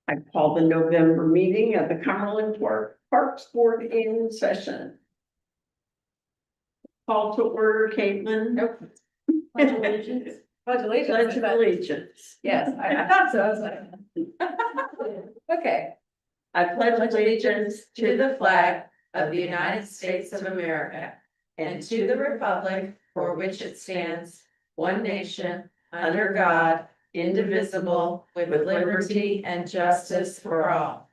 I call the November meeting of the Cumberland Parks Board in session. Call to order, Caitlin. Nope. Pledge allegiance. Pledge allegiance. Pledge of allegiance. Yes, I thought so, I was like. Okay. I pledge allegiance To the flag of the United States of America and to the republic for which it stands, one nation, under God, indivisible, with liberty and justice for all.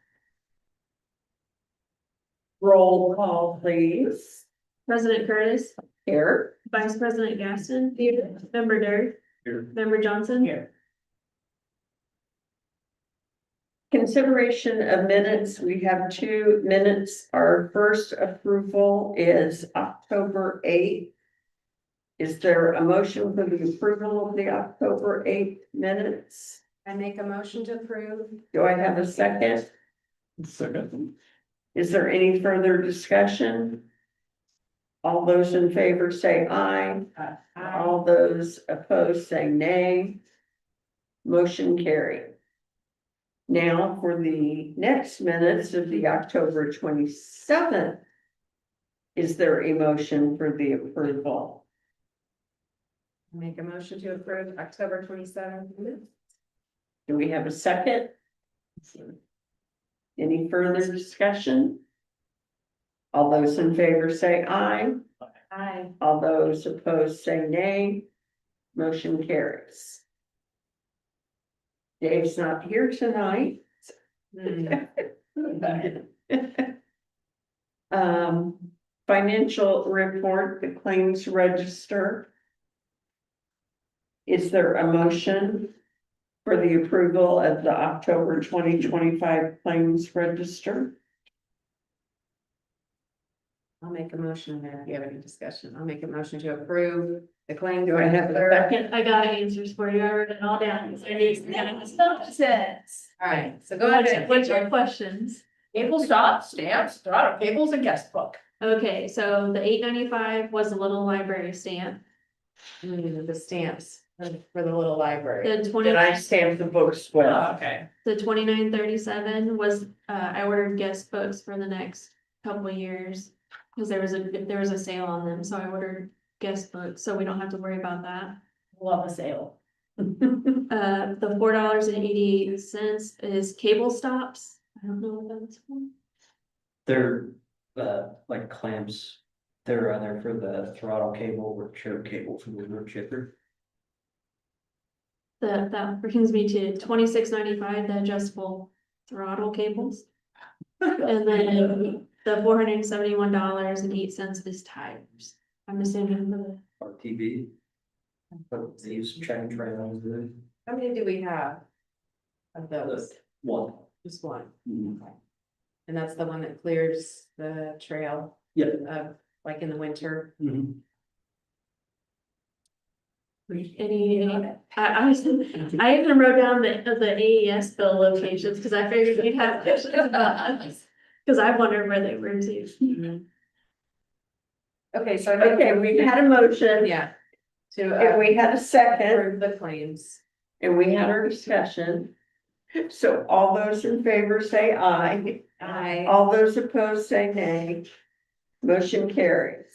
Roll call, please. President Curtis, Here. Vice President Gaston, Member Dirk, Here. Member Johnson. Here. Consideration of minutes, we have 2 minutes. Our first approval is October 8th. Is there a motion for the approval of the October 8th minutes? I make a motion to approve. Do I have a second? Second. Is there any further discussion? All those in favor say aye. All those opposed say nay. Motion carried. Now for the next minutes of the October 27th. Is there a motion for the approval? Make a motion to approve October 27th. Do we have a second? Any further discussion? All those in favor say aye. Aye. All those opposed say nay. Motion carries. Dave's not here tonight. Financial report, the claims register. Is there a motion for the approval of the October 2025 claims register? I'll make a motion there. If you have any discussion, I'll make a motion to approve the claim. Do I have a second? I got answers for you. I wrote it all down. So I need to stop sense. All right, so go ahead. What's your questions? Cable stop, stamps, throttle cables and guest book. Okay, so the $8.95 was a little library stamp. The stamps for the little library. The Did I stamp the books well? Okay. the $29.37 was, I ordered guest books for the next couple of years. Cause there was a sale on them, so I ordered guest books, so we don't have to worry about that. Love a sale. The $4.88 is cable stops. I don't know what that's for. They're, like clamps. They're there for the throttle cable or choke cable for the road chipper. That brings me to $26.95, the adjustable throttle cables. And then the $471.08 is tires. I'm assuming for the, RTV. But they use track and trailers. How many do we have? Of those, One. just one, Mhm. and that's the one that clears the trail, Yep. like in the winter. Mhm. I even wrote down the AES bill locations, cause I figured you'd have questions about us. Cause I wondered where they were too. Okay, so. Okay, we've had a motion. Yeah. And To we had a second, approve the claims. and we had our discussion. So all those in favor say aye. Aye. All those opposed say nay. Motion carries.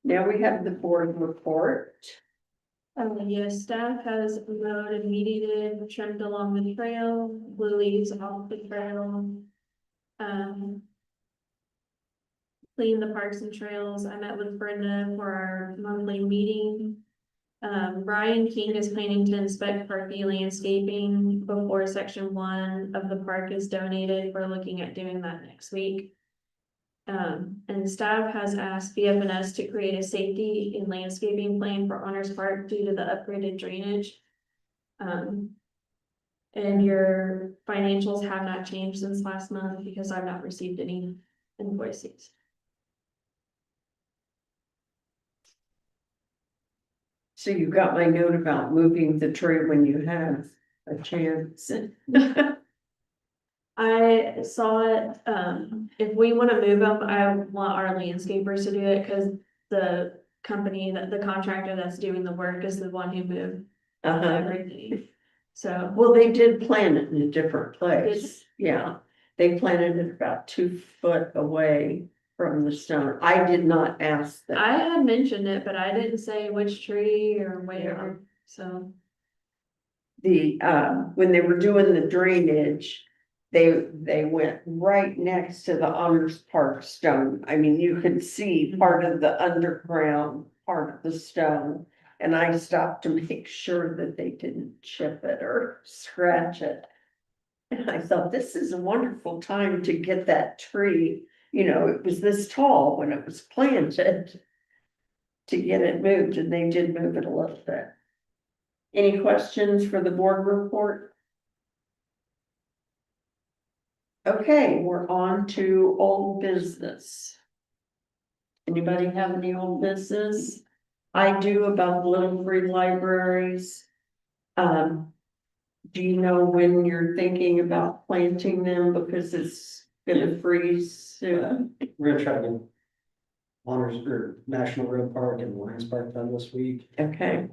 Now we have the board report. Yes, staff has mowed and weeded, trimmed along the trail, blew leaves off the trail. Cleaned the parks and trails. I met with Brenda for our monthly meeting. Brian King is planning to inspect parky landscaping before section 1 of the park is donated. We're looking at doing that next week. And staff has asked BFNS to create a safety and landscaping plan for Honors Park due to the upgraded drainage. And your financials have not changed since last month because I've not received any invoices. So you got my note about moving the tree when you have a chance. I saw it, if we wanna move them, I want our landscapers to do it, cause the company, that the contractor that's doing the work is the one who moved everything. So, Well, they did plant it in a different place, yeah. They planted it about 2 foot away from the stone. I did not ask them. I had mentioned it, but I didn't say which tree or where, so. When they were doing the drainage, they went right next to the Honors Park stone. I mean, you could see part of the underground part of the stone. And I stopped to make sure that they didn't chip it or scratch it. And I thought, this is a wonderful time to get that tree, it was this tall when it was planted. To get it moved, and they did move it a little bit. Any questions for the board report? Okay, we're on to old business. Anybody have any old business? I do about the Little Free Libraries. Do you know when you're thinking about planting them, because it's gonna freeze soon? We're gonna try to get Honors or National Road Park and Lions Park done this week. Okay,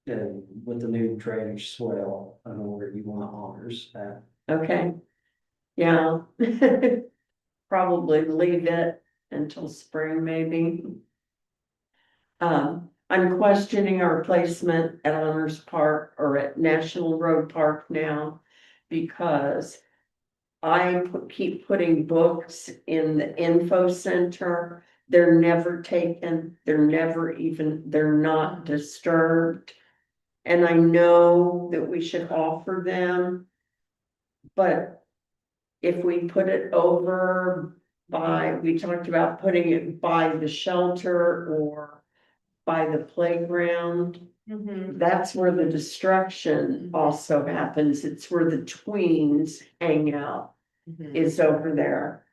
And with the new drainage swale, I don't know where you want Honors at. okay. Yeah. Probably leave it until spring, maybe. I'm questioning our placement at Honors Park or at National Road Park now. Because keep putting books in the info center. They're never taken, they're not disturbed. And I know that we should offer them. But if we put it over we talked about putting it by the shelter or by the playground. That's where the destruction also happens. It's where the tweens hang out, is over there.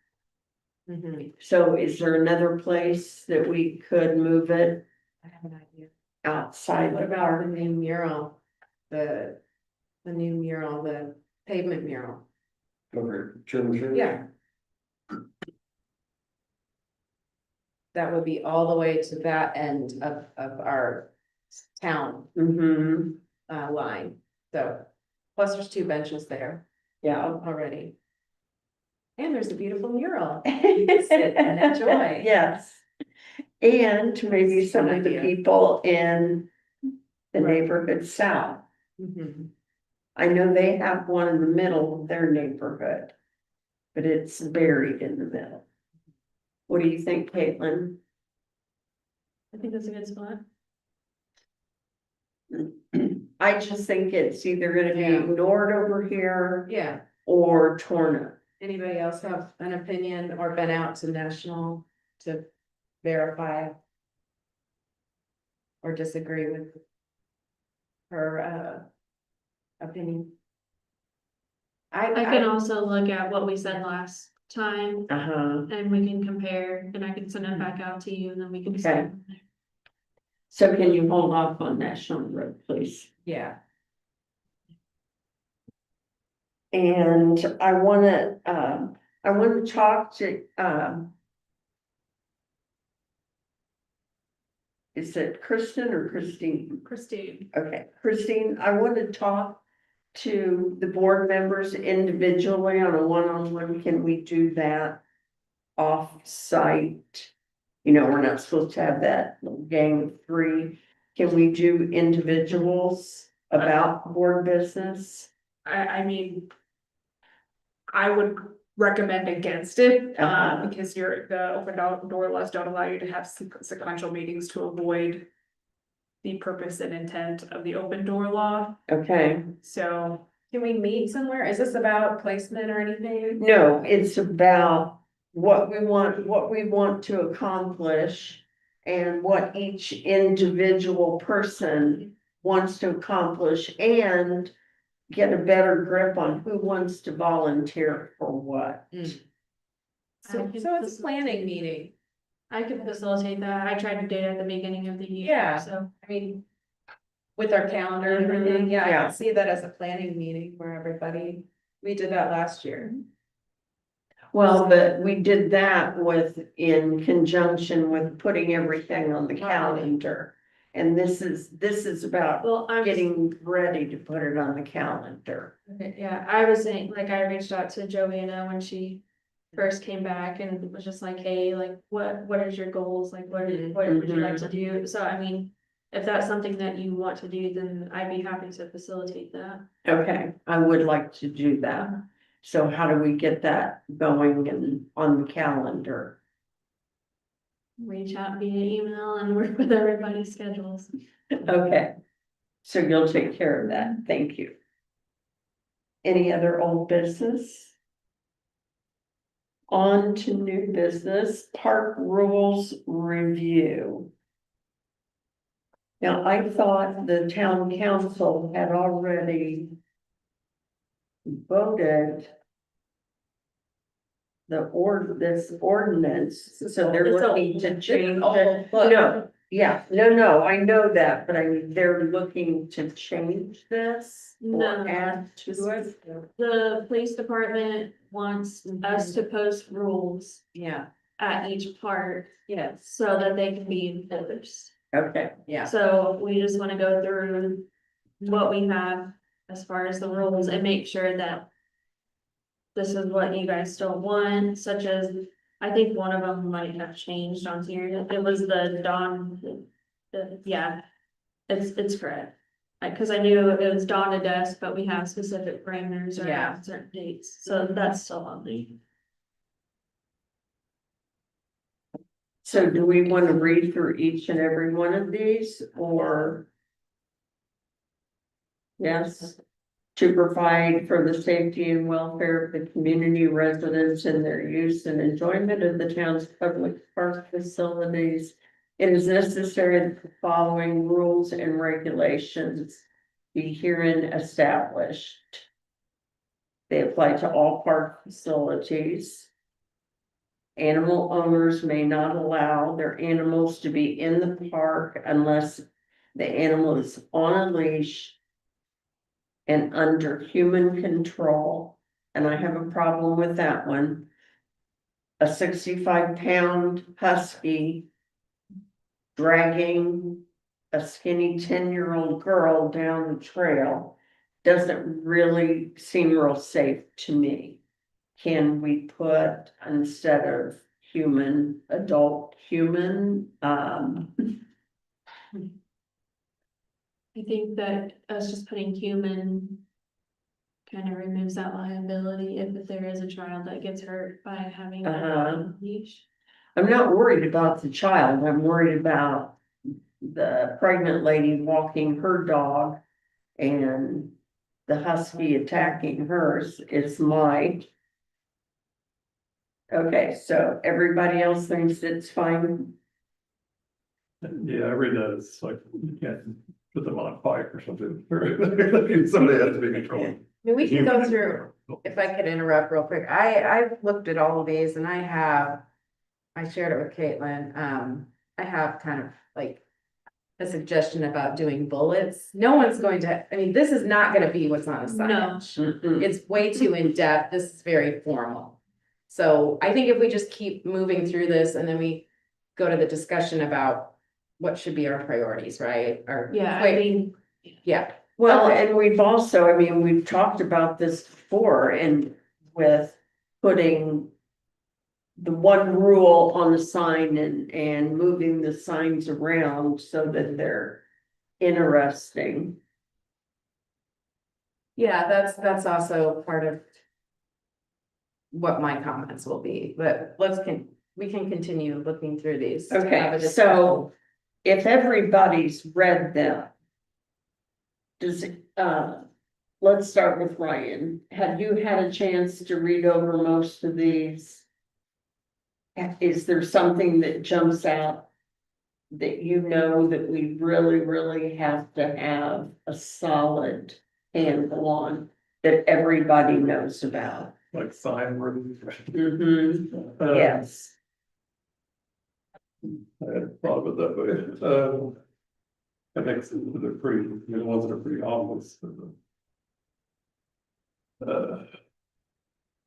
So is there another place that we could move it I have an idea. outside What the about park? the new mural? The new mural, the pavement mural? Over at German Church. Yeah. That would be all the way to that end of our town Mm-hmm, line. So, plus there's 2 benches there yeah. already. And there's a beautiful mural. You can sit and enjoy. Yes. And maybe some of the idea. people in the Right. neighborhood south. Mhm. I know they have one in the middle of their neighborhood. But it's buried in the middle. What do you think, Caitlin? I think that's a good spot. I just think it's either gonna be Yeah. ignored over here Yeah. or torn up. Anybody else have an opinion or been out to National to verify? Or disagree with her opinion? I can also look at what we said last time Uh-huh. and we can compare and I can send it back out to you and then we can. Okay. decide from there. So can you hold off on National Road, please? Yeah. And I wanna talk to, is it Kristen or Christine? Christine. Okay, Christine, I want to talk to the board members individually on a one-on-one. Can we do that off-site? We're not supposed to have that little gang of 3. Can we do individuals about board business? I mean, I would recommend against it, Uh-huh. because the open door laws don't allow you to have sequential meetings to avoid the purpose and intent of the open door law, Okay, so. Can we meet somewhere? Is this about placement or anything? no, it's about what we want to accomplish and what each individual person wants to accomplish and get a better grip on who wants to volunteer for what. So it's a planning meeting. I can facilitate that. I tried to do it at the beginning of the year. Yeah. So I mean, with our calendar and everything, yeah, I Yeah. can see that as a planning meeting where everybody, we did that last year. Well, but we did that in conjunction with putting everything on the calendar. And this is about Well, I'm just- getting ready to put it on the calendar. Okay, yeah, I was saying, like, I reached out to Joanna when she first came back and was just like, hey, like, what is your goals? Like, what would you like to do? So, I mean, if that's something that you want to do, then I'd be happy to facilitate that. Okay, I would like to do that. So how do we get that going and on the calendar? Reach out via email and work with everybody's schedules. Okay, so you'll take care of that. Thank you. Any other old business? On to new business, park rules review. Now, I thought the town council had already voted this ordinance, so they're It's a- looking to change Oh, it. look. No, yeah, no, I know that, but I mean, they're looking to change this No. or add to it. The police department wants us to post rules Yeah, at each park yes, so that they can be enforced. Okay, yeah. So we just wanna go through what we have as far as the rules and make sure that this is what you guys still want, such as, I think one of them might have changed on here. It was the dawn, yeah, it's correct. Like, cause I knew it was dawn to dusk, but we have specific parameters Yeah. around certain dates, so that's still on there. so do we want to read through each and every one of these, or? Yes, to provide for the safety and welfare of the community residents and their use and enjoyment of the town's public park facilities. It is necessary that the following rules and regulations be herein established. They apply to all park facilities. Animal owners may not allow their animals to be in the park unless the animal is on a leash and under human control, and I have a problem with that one. A 65-pound husky dragging a skinny 10-year-old girl down the trail doesn't really seem real safe to me. Can we put, instead of human, adult human, I think that us just putting human kind of removes that liability if there is a child that gets hurt by having a dog on a leash. I'm not worried about the child, I'm worried about the pregnant lady walking her dog and the husky attacking hers is my. Okay, so everybody else thinks it's fine? Yeah, I read that as like, you can't put them on a bike or something. Somebody has to be controlling. I mean, we can go through, if I could interrupt real quick, I've looked at all of these and I shared it with Caitlin, I have kind of like a suggestion about doing bullets. No one's going to, I mean, this is not gonna be what's on the signage. Mm-mm. It's way too in-depth, this is very formal. So I think if we just keep moving through this and then we go to the discussion about what should be our priorities, right? Or, Yeah, I wait, mean, yeah, Well, Okay. and we've also, I mean, we've talked about this before and with putting the one rule on the sign and moving the signs around so that they're interesting. yeah, that's also part of what my comments will be, but we can continue looking through these. to have a Okay, discussion. so if everybody's read them, does it, let's start with Ryan. Have you had a chance to read over most of these? Is there something that jumps out that you know that we really, really have to have a solid handle on that everybody knows about? Like sign worthy. Mm-hmm, yes. I hadn't thought about that, but I think they're pretty, the ones that are pretty obvious.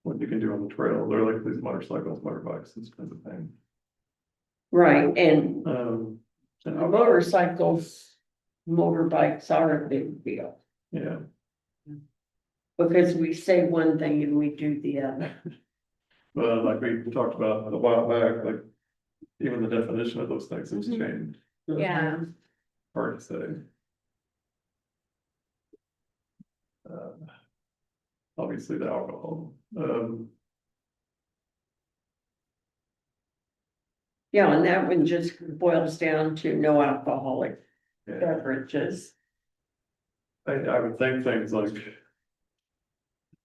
What you can do on the trail, they're like these motorcycles, motorbikes, this kind of thing. Right, and Motorcycles, motorbikes are a big deal, Yeah, because we say one thing and we do the other. but like we talked about a while back, like even the definition of those things has Mhm. changed, Yeah. hard to say. Uh, Obviously the alcohol, Yeah, and that one just boils down to no alcoholic yeah, beverages. I would think things like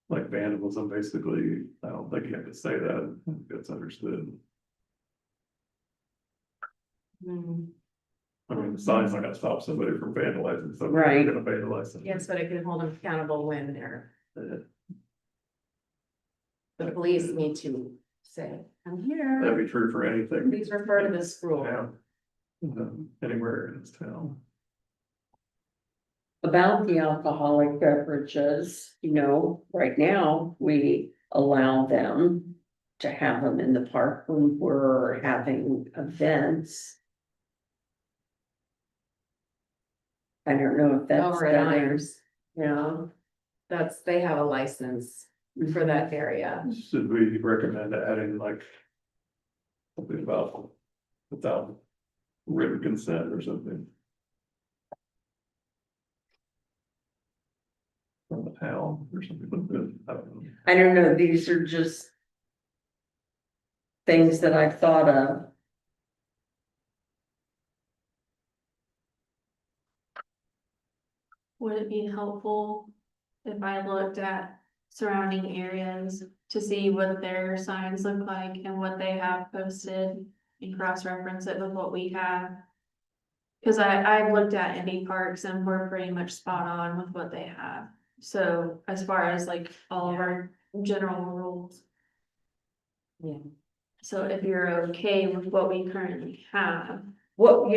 vandalism, basically, I don't think you have to say that, it's understood. Hmm. I mean, the sign's not gonna stop somebody from vandalizing, so Right. they're gonna vandalize them. Yes, but it can hold them accountable when Uh, the police need to say, I'm That'd here, be true for anything. please refer to this rule. Yeah. Anywhere in this town. About the alcoholic beverages, right now, we allow them to have them in the park when we're having events. I don't know if that's. Over at Honors, Yeah. they have a license for that area. Should we recommend adding like something about without written consent or something? From the town or something like that, I don't know. I don't know, these are just things that I've thought of. Would it be helpful if I looked at surrounding areas to see what their signs look like and what they have posted and cross-reference it with what we have? Cause I've looked at Indy parks and we're pretty much spot on with what they have. So as far as like all of our general rules. Yeah. So if you're okay with what we currently have, What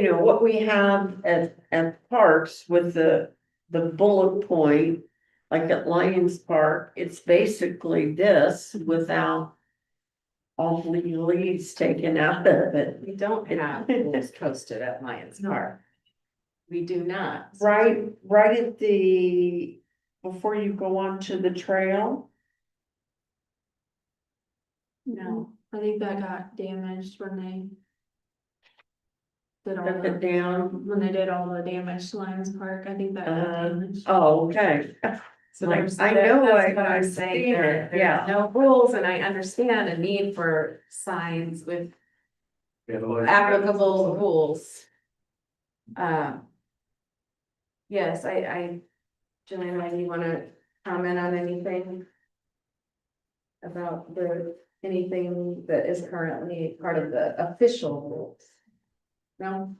we have at parks with the bullet point. Like at Lions Park, it's basically this without all the leaves taken out of it. We don't have rules posted at Lions Park. We do not. Right at before you go onto the trail. No. I think that got damaged when they did all Took it the, down. when they did all the damage to Lions Park, I think that got damaged. Oh, okay. So Like, there's, I know that's I- what I'm I've saying, seen there, it, there's yeah. no rules, and I understand a need for signs with applicable rules. Yes, Joanna, do you wanna comment on anything? About anything that is currently part of the official rules? No?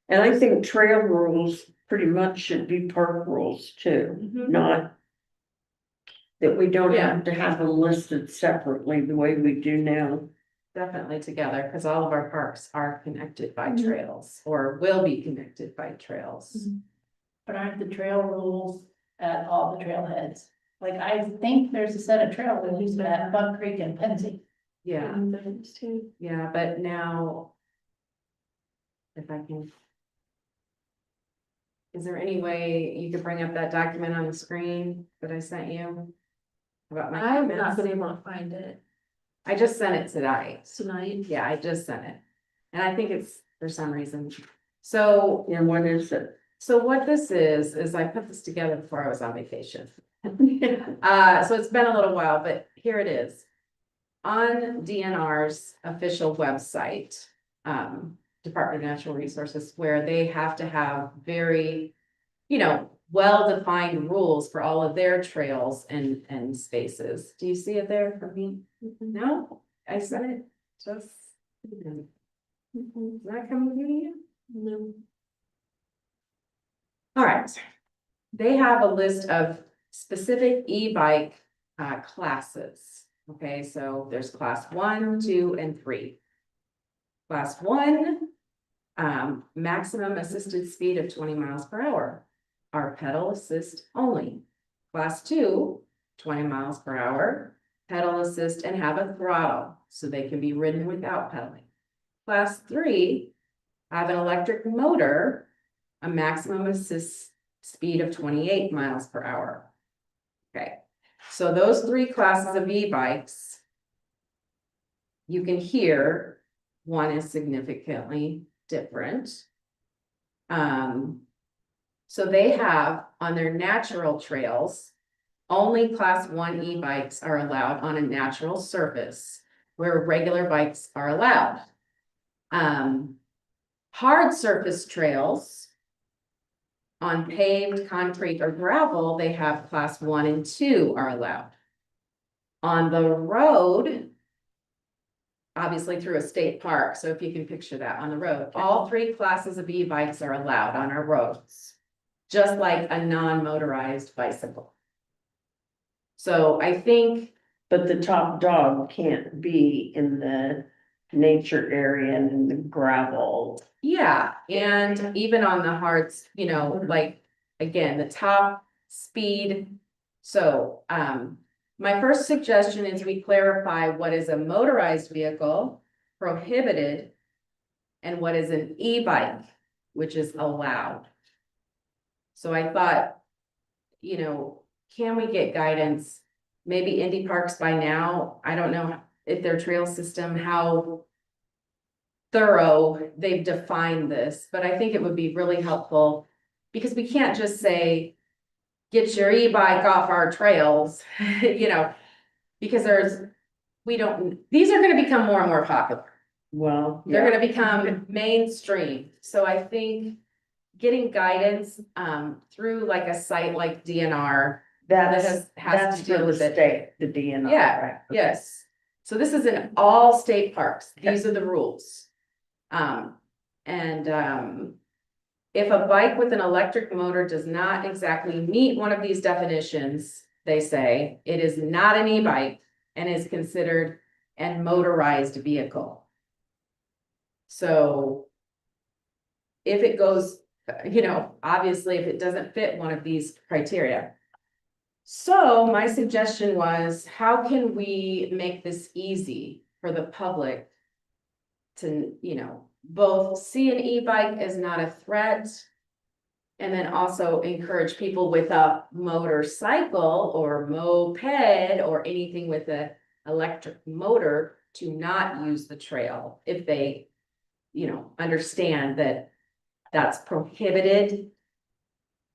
And I think trail rules pretty much should be park rules too, not. That we don't have to have them listed separately the way we do now. Definitely together, because all of our parks are connected by Mhm. trails, or will be connected by trails. But aren't the trail rules at all the trailheads? Like, I think there's a set of trail rules at Bug Creek and Pennsy. Yeah, And those too. yeah, but now. If I can. Is there any way you could bring up that document on the screen that I sent you? About my I've not comments? been able to find it I just sent it tonight. tonight. Yeah, I just sent it. And I think it's for some reason. So, And what is it? so what this is I put this together before I was on vacation. So it's been a little while, but here it is. On DNR's official website, Department of Natural Resources, where they have to have very, well-defined rules for all of their trails and spaces. Do you see it there for me? No, I sent it just. Is that coming to you? No. All right. They have a list of specific e-bike classes. Okay, so there's class 1, 2, and 3. Class 1, maximum assisted speed of 20 miles per hour. Are pedal assist only. Class 2, 20 miles per hour, pedal assist and have a throttle, so they can be ridden without pedaling. Class 3, have an electric motor, a maximum assist speed of 28 miles per hour. Okay, so those three classes of e-bikes, you can hear one is significantly different. So they have on their natural trails, only class 1 e-bikes are allowed on a natural surface where regular bikes are allowed. Hard surface trails on paved concrete or gravel, they have class 1 and 2 are allowed. On the road, obviously through a state park, so if you can picture that on the road, all three classes of e-bikes are allowed on our roads, just like a non-motorized bicycle. So I think, But the top dog can't be in the nature area and in the gravel. yeah, and even on the hards, you know, like, again, the top speed. So, my first suggestion is we clarify what is a motorized vehicle, prohibited, and what is an e-bike, which is allowed. So I thought, you know, can we get guidance? Maybe Indy Parks by now, I don't know if their trail system, how thorough they've defined this, but I think it would be really helpful. Because we can't just say, get your e-bike off our trails, you know, because these are gonna become more and more popular. Well, They're yeah, gonna become mainstream, so I think getting guidance, through like a site like DNR. that's has to deal for the with it. state, the DNR, Yeah, right? yes. So this is in all state parks. These are the rules. If a bike with an electric motor does not exactly meet one of these definitions, they say it is not an e-bike and is considered a motorized vehicle. So if it goes, you know, obviously if it doesn't fit one of these criteria. So my suggestion was, how can we make this easy for the public to, you know, both see an e-bike as not a threat, and then also encourage people with a motorcycle or moped or anything with a electric motor to not use the trail if they, you know, understand that that's prohibited.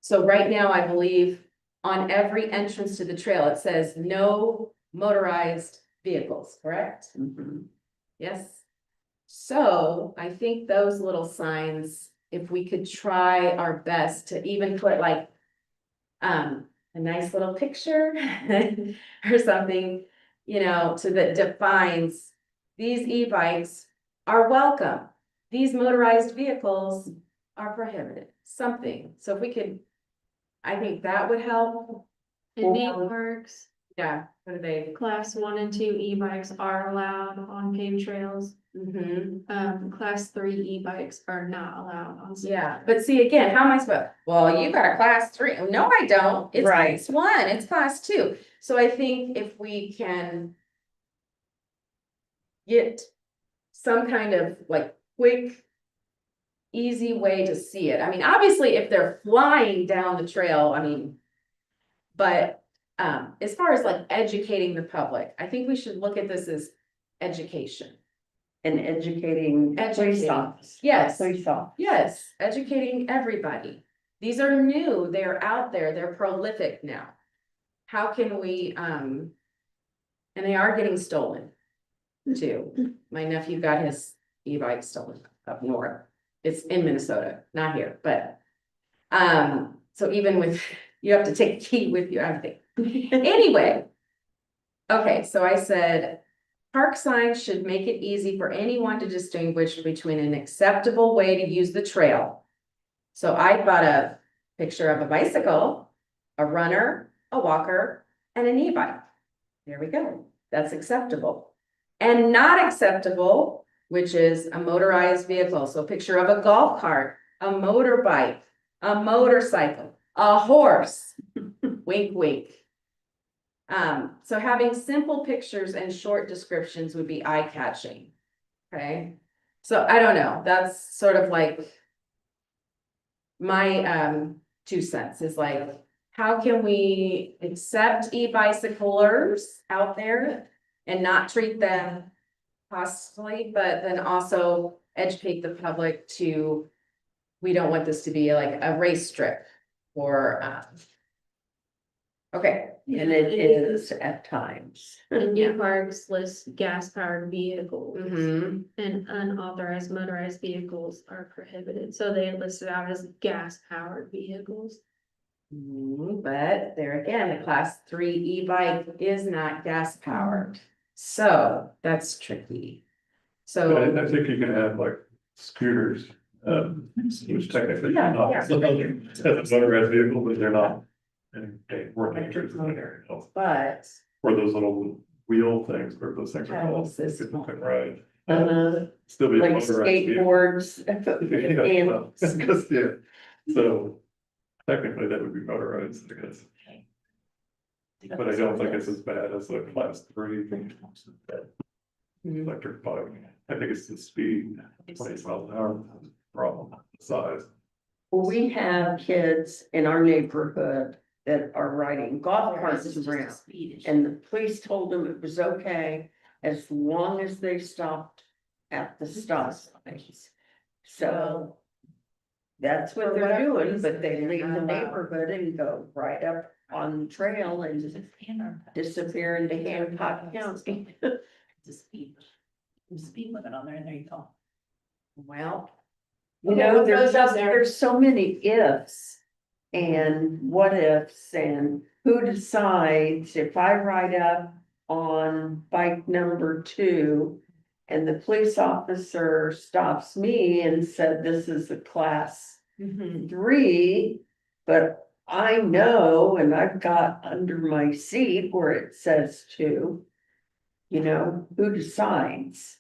So right now, I believe on every entrance to the trail, it says no motorized vehicles, correct? Mhm. Yes. So I think those little signs, if we could try our best to even put like a nice little picture or something, you know, that defines these e-bikes are welcome. These motorized vehicles are prohibited, something. So if we could, I think that would help. Indy Or- Parks, Yeah, what are they? class 1 and 2 e-bikes are allowed on paved trails. Class 3 e-bikes are not allowed on. city Yeah, trails. but see, again, how am I supposed, well, you got a class 3. No, I don't. It's Right. class 1, it's class 2. So I think if we can get some kind of like quick, easy way to see it. I mean, obviously, if they're flying down the trail, I mean, but as far as like educating the public, I think we should look at this as education. And educating police Educating. officers. Yes. Police officers. Yes, educating everybody. These are new, they're out there, they're prolific now. How can we, and they are getting stolen too. My nephew got his e-bike stolen up north. It's in Minnesota, not here, but, so even with, you have to take a key with you, I think. Anyway. Okay, so I said, park signs should make it easy for anyone to distinguish between an acceptable way to use the trail. So I thought a picture of a bicycle, a runner, a walker, and an e-bike. There we go. That's acceptable. And not acceptable, which is a motorized vehicle. So a picture of a golf cart, a motorbike, a motorcycle, a horse. Wink, wink. So having simple pictures and short descriptions would be eye-catching. Okay, So I don't know, that's sort of like. My 2 cents is like, how can we accept e-bicyclers out there? And not treat them hostily, but then also educate the public to. We don't want this to be like a race strip or okay, And it is at times. And new parks list gas powered vehicles. mhm, And unauthorized motorized vehicles are prohibited, so they listed out as gas powered vehicles. but there again, a class 3 e-bike is not gas powered. So that's tricky. So. I think you can have like scooters, which technically Yeah, are yeah. not. That's a motorized vehicle, but they're not. And they work dangerous in that area. But Or those little wheel things, or those things are Pedal called. system. You can ride. Uh, Still be a like motorized vehicle. skateboards. Yeah, well, and- 'cause, yeah, so technically that would be motorized, I guess, but I don't think it's as bad as a class 3 electric bike. I think it's the speed, 20 miles an hour, problem, size. We have kids in our neighborhood that are riding golf carts around. And the police told them it was okay as long as they stopped at the stop signs. So that's what they're doing, but they leave the neighborhood and go right up on the trail and disappear into Hancock County. The speed limit on there, and there you go. well, You Okay, know, what goes up there? there's so many ifs and what ifs and who decides if I ride up on bike number 2 and the police officer stops me and said, this is a class 3, but I know, and I've got under my seat where it says 2, who decides?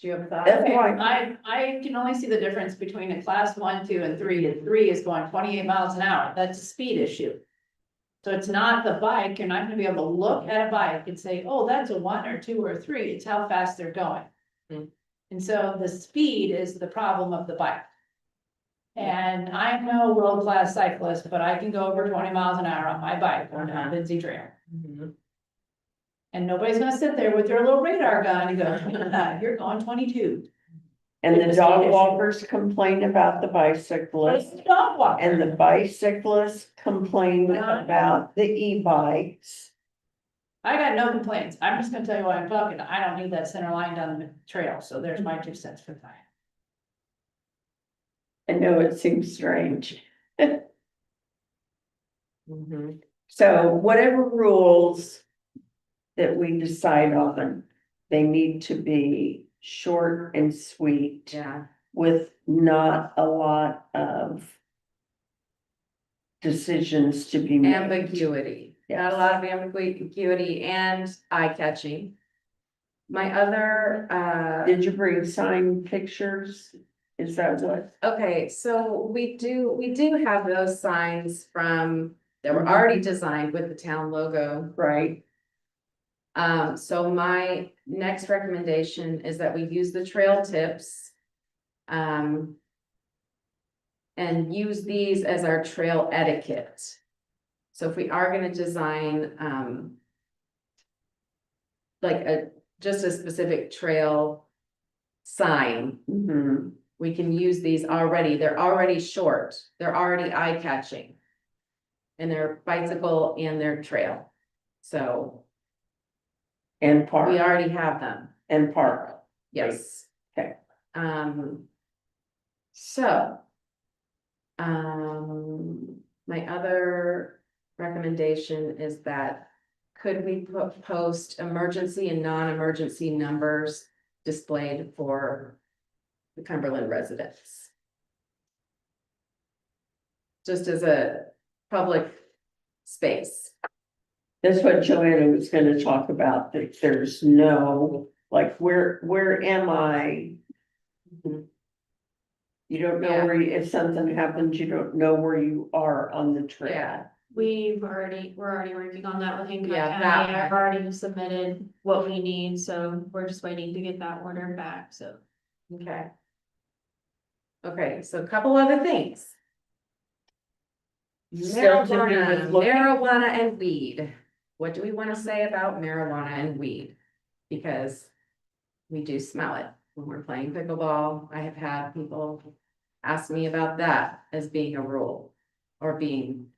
do you have a thought? That's Okay, why- I can only see the difference between a class 1, 2, and 3, and 3 is going 28 miles an hour, that's a speed issue. So it's not the bike, you're not gonna be able to look at a bike and say, oh, that's a 1 or 2 or 3, it's how fast they're going. Hmm. And so the speed is the problem of the bike. And I'm no world-class cyclist, but I can go over 20 miles an hour on my bike going down Lindsay Trail. Mhm. And nobody's gonna sit there with their little radar gun and go, you're going 22. And If the the dog speed issue- walkers complain about the But it's bicyclists, a dog walker. and the bicyclists complain Uh-huh. about the e-bikes. I got no complaints. I'm just gonna tell you why I'm talking. I don't need that center line down the trail, so there's my 2 cents for that. I know it seems strange. Mhm. So whatever rules that we decide on, they need to be short and sweet Yeah, with not a lot of decisions to be made. ambiguity, not a lot of ambiguity and eye-catching. My other, Did you bring signed pictures? Is that what? okay, so we do have those signs from, that were already designed with the town logo. Right, So my next recommendation is that we use the trail tips. And use these as our trail etiquette. So if we are gonna design, like just a specific trail sign, mhm. we can use these already. They're already short. They're already eye-catching. And they're bicycle and they're trail. So And we park, already have them. and park. Yes. Okay. So. My other recommendation is that could we post emergency and non-emergency numbers displayed for the Cumberland residents? Just as a public space. That's what Joanna was gonna talk about, that there's no, like, where am I? You don't know Yeah. where, if something happens, you don't know where you are on the trail. Yeah, we're already working on that with Hancock Yeah, County. that- I've already submitted what we need, so we're just waiting to get that order back, so. Okay. Okay, so a couple other things. Still to do with Marijuana, looking. marijuana and weed. What do we want to say about marijuana and weed? Because we do smell it when we're playing pickleball. I have had people ask me about that as being a rule or being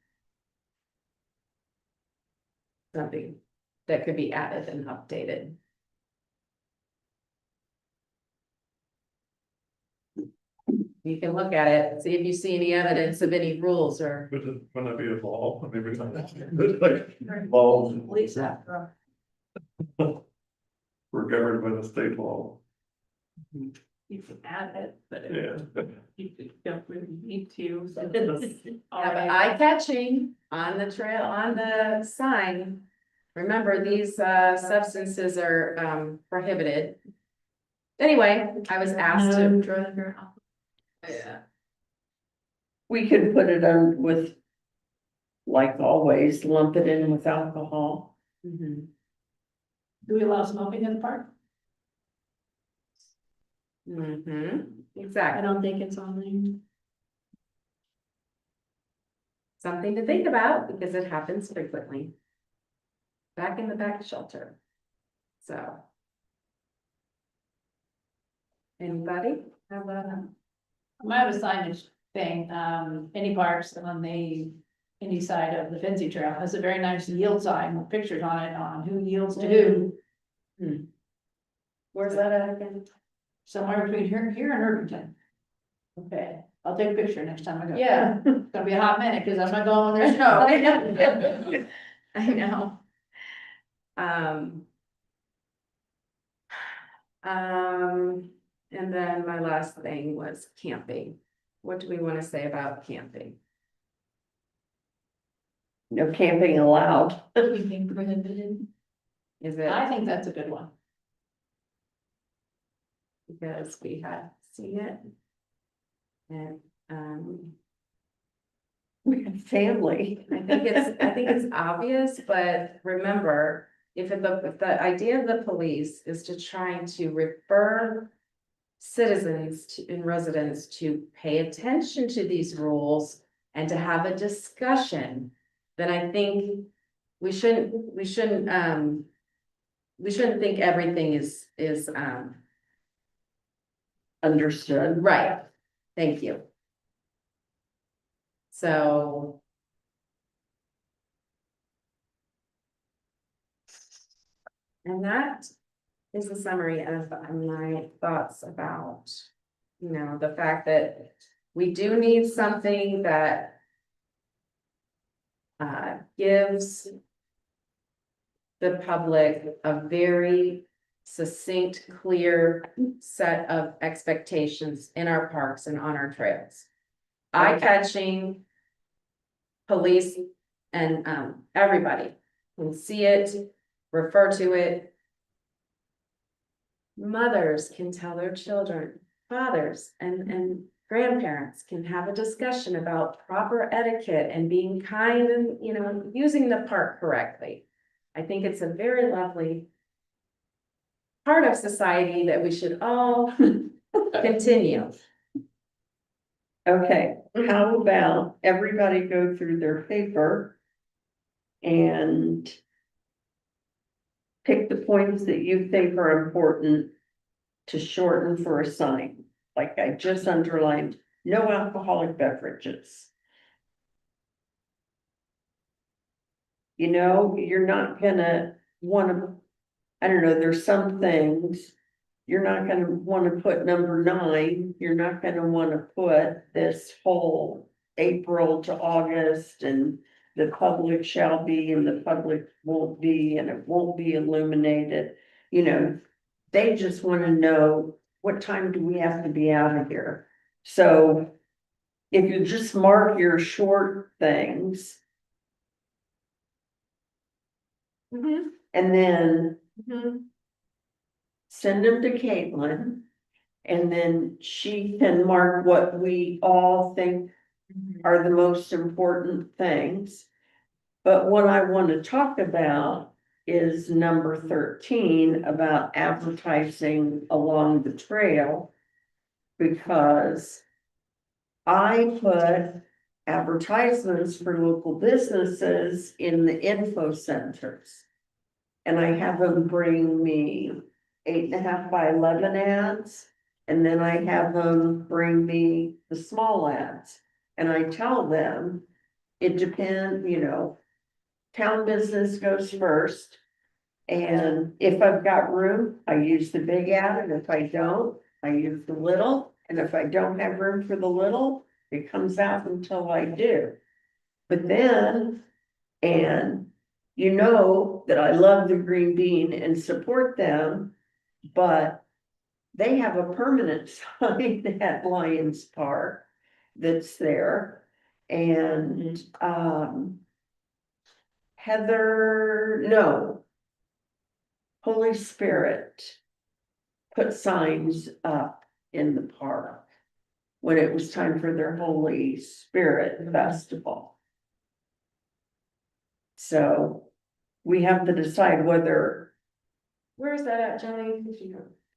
something that could be added and updated. You can look at it, see if you see any evidence of any rules or. Wouldn't that be a law? I mean, we're not- like, laws, Lisa. we're governed by the state law, You can add it, but yeah. you don't really need to. So Have eye catching on the trail, on the sign. Remember, these substances are prohibited. Anyway, I was asked No to. drug or alcohol. Yeah. We could put it on with, like always, lump it in with alcohol. Mhm. Do we allow smoking in the park? Mhm. I Exactly, don't think it's on there. something to think about because it happens frequently. Back in the back shelter. So. Anybody have a? I have a signage thing, any parks on any side of the Finzi Trail has a very nice yield sign with pictures on it on who yields to who. Where's that at again? Somewhere between here and Irvington. Okay, I'll take a picture next time I go. Yeah. It's gonna be a hot minute, cause I'm not going when there's snow. I know. I know. And then my last thing was camping. What do we want to say about camping? No camping allowed. Anything prohibited. Is it I think that's a good one. because we had seen it? And, We have family. I think it's obvious, but remember, if the idea of the police is to trying to refer citizens and residents to pay attention to these rules and to have a discussion, then I think we shouldn't think everything is Understood. right. Thank you. So. And that is the summary of my thoughts about, the fact that we do need something that gives the public a very succinct, clear set of expectations in our parks and on our trails. Eye-catching, police and everybody can see it, refer to it. Mothers can tell their children, fathers and grandparents can have a discussion about proper etiquette and being kind and, using the park correctly. I think it's a very lovely part of society that we should all continue. Okay, how about everybody go through their paper and pick the points that you think are important to shorten for a sign? Like I just underlined, no alcoholic beverages. You're not gonna wanna, I don't know, there's some things. You're not gonna wanna put number 9, you're not gonna wanna put this whole April to August and the public shall be and the public won't be and it won't be illuminated. They just wanna know what time do we have to be out of here? So if you just mark your short things and then send them to Caitlin. And then she can mark what we all think are the most important things. But what I want to talk about is number 13 about advertising along the trail. Because I put advertisements for local businesses in the info centers. And I have them bring me 8.5 by 11 ads. And then I have them bring me the small ads. And I tell them, it depends, you know, town business goes first. And if I've got room, I use the big ad, and if I don't, I use the little. And if I don't have room for the little, it comes out until I do. But then, and you know that I love the Green Bean and support them, but they have a permanent sign at Lions Park that's there. And, Holy Spirit put signs up in the park when it was time for their Holy Spirit Festival. So we have to decide whether, Where's that at, Johnny?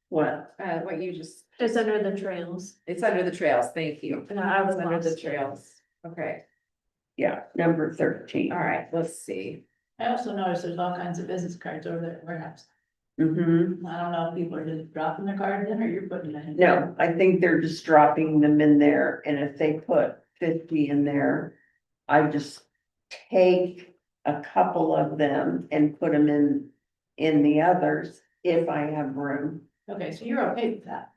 what, What you just, It's under the trails. it's under the trails, thank you. And I was It's under the lost. trails, okay, yeah, number 13. all right, let's see. I also noticed there's all kinds of business cards over there at warehouse. Mm-hmm. I don't know if people are just dropping their cards in or you're putting it in. No, I think they're just dropping them in there, and if they put 50 in there, I just take a couple of them and put them in the others if I have room. Okay, so you're okay with that?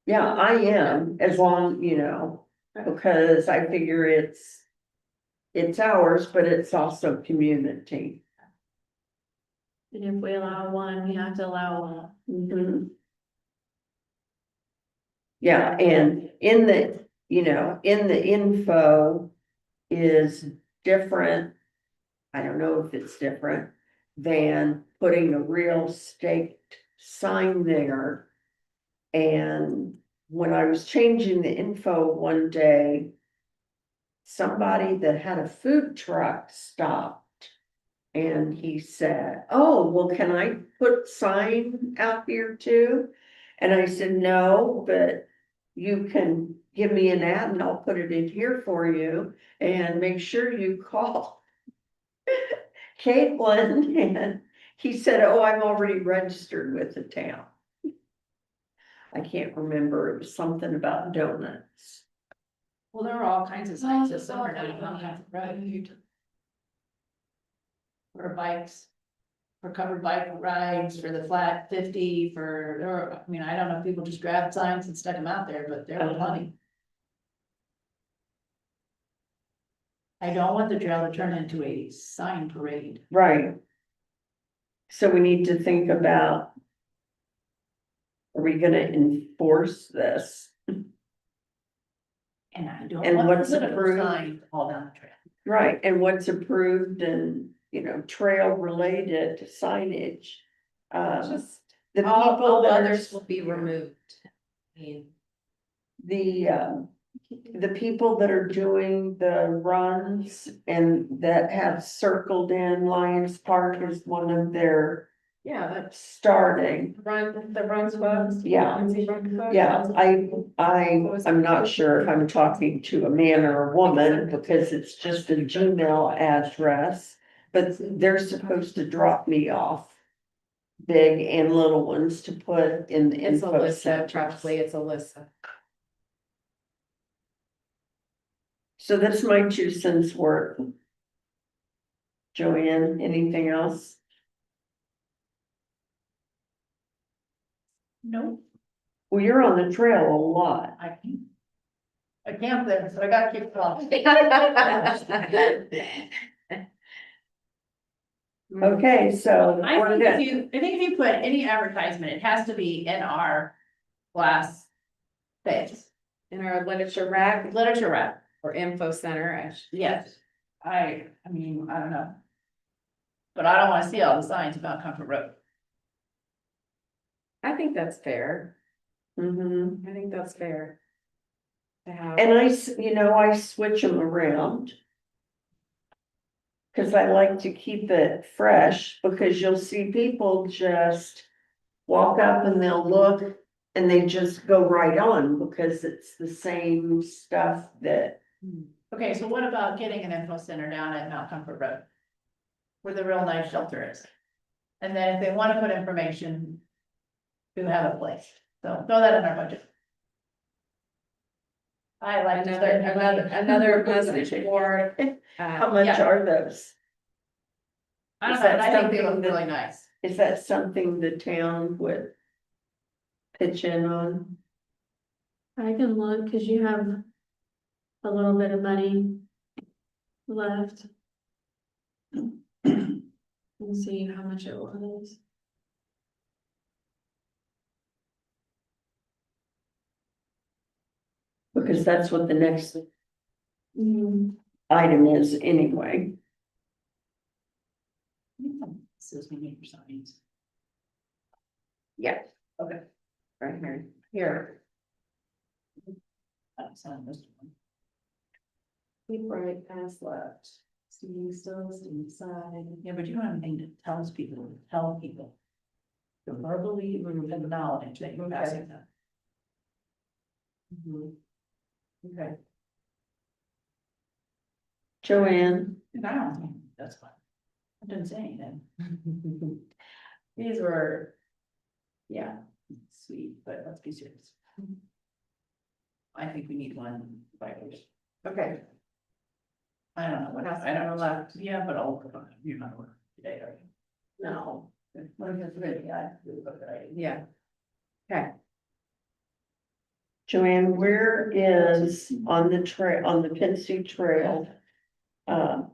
Yeah, I am, as long, you know, because I figure it's ours, but it's also community. And if we allow one, we have to allow one. Mhm. Yeah, and in the, you know, in the info is different. I don't know if it's different than putting a real staked sign there. And when I was changing the info one day, somebody that had a food truck stopped. And he said, oh, well, can I put sign out here too? And I said, no, but you can give me an ad and I'll put it in here for you, and make sure you call Caitlin. And he said, oh, I'm already registered with the town. I can't remember, it was something about donuts. Well, there are all kinds of signs this summer now, right? For bikes, for covered bike rides, for the flat 50, or, I mean, I don't know if people just grabbed signs and stuck them out there, but there were plenty. I don't want the trail to turn into a sign parade. Right. So we need to think about, are we gonna enforce this? And I don't And want what's political approved? signs all down the trail. Right, and what's approved and, you know, trail related signage. Just, The all people that are, others will be removed. I mean, the people that are doing the runs and that have circled in Lions Park is one of their yeah, that's starting. the runs clubs. Yeah. Yeah, I'm not sure if I'm talking to a man or a woman because it's just a Gmail address, but they're supposed to drop me off big and little ones to put in the It's info Alyssa, centers. probably, it's Alyssa. So that's my 2 cents worth. Joanne, anything else? No, Well, you're on the trail a lot. I camp there, so I got to keep off. Okay, so I we're think good. I think if you put any advertisement, it has to be in our class phase, In our literature rack literature rep, or info center, yes. I mean, I don't know. But I don't wanna see all the signs about Comfort Road. I think that's fair. Mhm. I think that's fair. To have. And I switch them around. Cause I like to keep it fresh, because you'll see people just walk up and they'll look and they just go right on because it's the same stuff that, Okay, so what about getting an info center down at Mount Comfort Road? Where the real nice shelter is. And then if they wanna put information, we have a place, so throw that in our budget. I like. to start my budget. Another message board. how much Yeah. are those? I don't Is know, that I think they look something that- really nice. Is that something the town would pitch in on? I can look, cause you have a little bit of money left. Let's see how much it was. Because that's what the next Mm, item is anyway. Says we need for signs. Yeah. Okay. Right here. Here. That's on this one. Keep right past left. Steam still, steam side. Yeah, but you don't have anything to tell people. To verbally acknowledge that you're passing them. Okay. Joanne, And I don't think that's fine. I didn't say anything. These were, Yeah, sweet, but let's be serious. I think we need one virus. okay, I don't know what else, I don't know left, yeah, but I'll work on it, you're not working today, are you? no, What is it, really, yeah. Okay, Joanne, where is on the trail, on the Pincy Trail?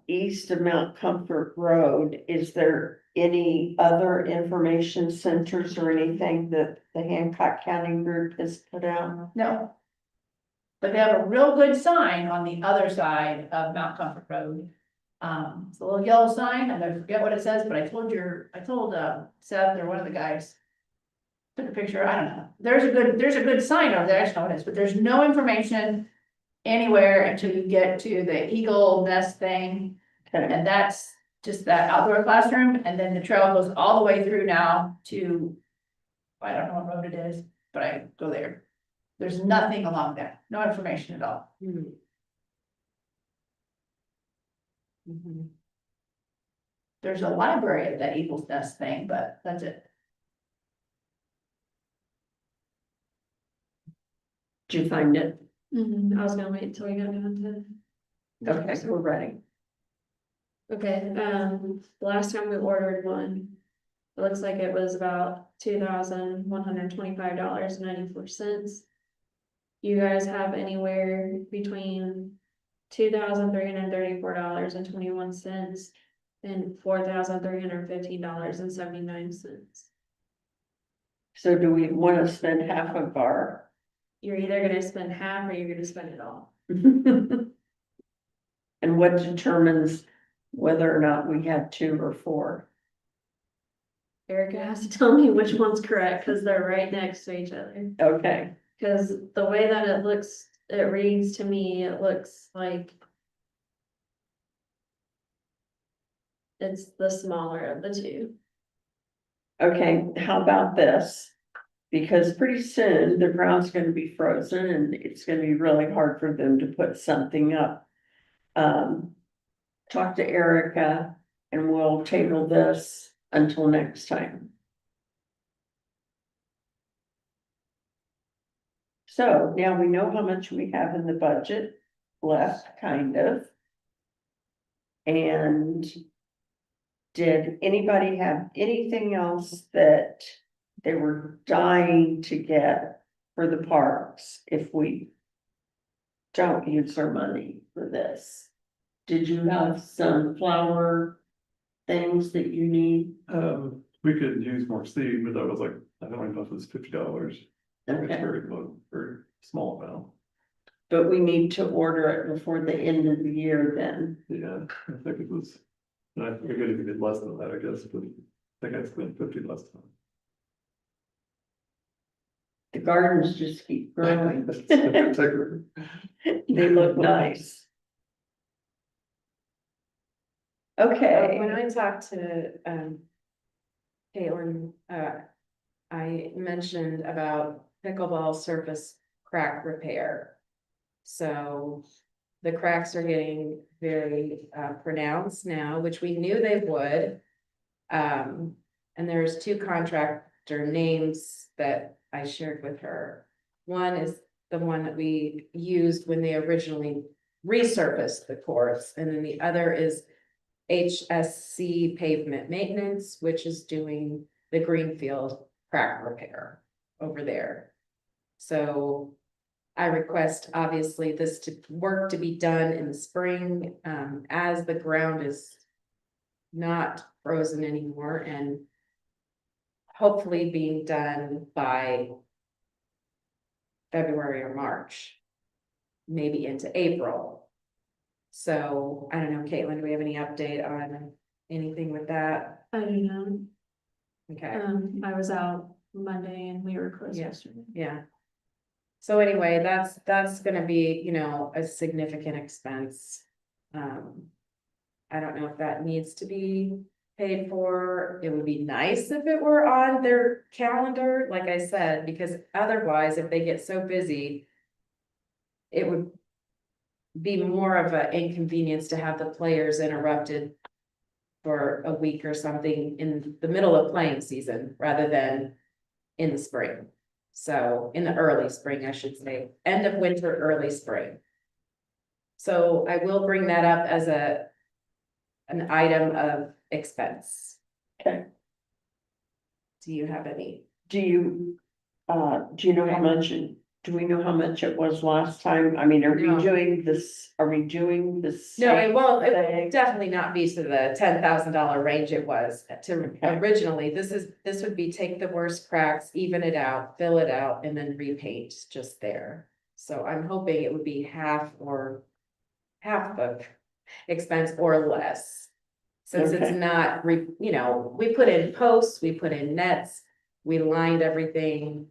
East of Mount Comfort Road, is there any other information centers or anything that the Hancock County group has put out? No. But they have a real good sign on the other side of Mount Comfort Road. It's a little yellow sign, and I forget what it says, but I told Seth or one of the guys. Took a picture, I don't know, there's a good sign over there, I don't know what it is, but there's no information. Anywhere until you get to the eagle nest thing, Okay, and that's just that outdoor classroom, and then the trail goes all the way through now to. I don't know what road it is, but I go there. There's nothing along there, no information at all. There's a library at that Eagles Nest thing, but that's it. did you find it? I was gonna wait until we got down to. Okay, we're ready. Okay, the last time we ordered one, it looks like it was about $2,125.94. You guys have anywhere between $2,334.21 and $4,315.79. So do we want to spend half of our? You're either gonna spend half or you're gonna spend it all. And what determines whether or not we have 2 or 4? Erica has to tell me which one's correct, cause they're right next to each other. Okay, Cause the way that it looks, it reads to me, it looks like. It's the smaller of the two. okay, how about this? Because pretty soon the ground's gonna be frozen and it's gonna be really hard for them to put something up. Talk to Erica and we'll table this until next time. So now we know how much we have in the budget left, kind of. And did anybody have anything else that they were dying to get for the parks if we don't use our money for this? Did you have some flower things that you need? We could use more seed, but that was like, I don't even know if it was $50. It's Okay, very low, very small amount. but we need to order it before the end of the year then. Yeah, I think it was, I think we did less than that, I guess, but I think I spent 50 last time. The gardens just keep growing. Spectacular. They look nice. Okay, When I talked to, Caitlin, I mentioned about pickleball surface crack repair. So the cracks are getting very, pronounced now, which we knew they would. And there's two contractor names that I shared with her. One is the one that we used when they originally resurfaced the courts, and then the other is HSC Pavement Maintenance, which is doing the Greenfield crack repair over there. So I request, obviously, this to work to be done in the spring, as the ground is not frozen anymore, and hopefully being done by February or March, maybe into April. So I don't know, Caitlin, do we have any update on anything with that? I don't know. Okay, I was out Monday and we were closed Yeah. yesterday. yeah. So anyway, that's gonna be, you know, a significant expense. I don't know if that needs to be paid for. It would be nice if it were on their calendar, like I said, because otherwise, if they get so busy, it would be more of an inconvenience to have the players interrupted for a week or something in the middle of playing season rather than in the spring. So in the early spring, I should say, end of winter, early spring. So I will bring that up as an item of expense. okay. Do you have any? Do you know how much, do we know how much it was last time? I mean, are we No. doing this, are we doing this? No, it won't, it will definitely not be to the $10,000 range it was to Okay. originally. This would be take the worst cracks, even it out, fill it out, and then repaint just there. So I'm hoping it would be half the expense or less. Since it's Okay. not, you know, we put in posts, we put in nets, we lined everything.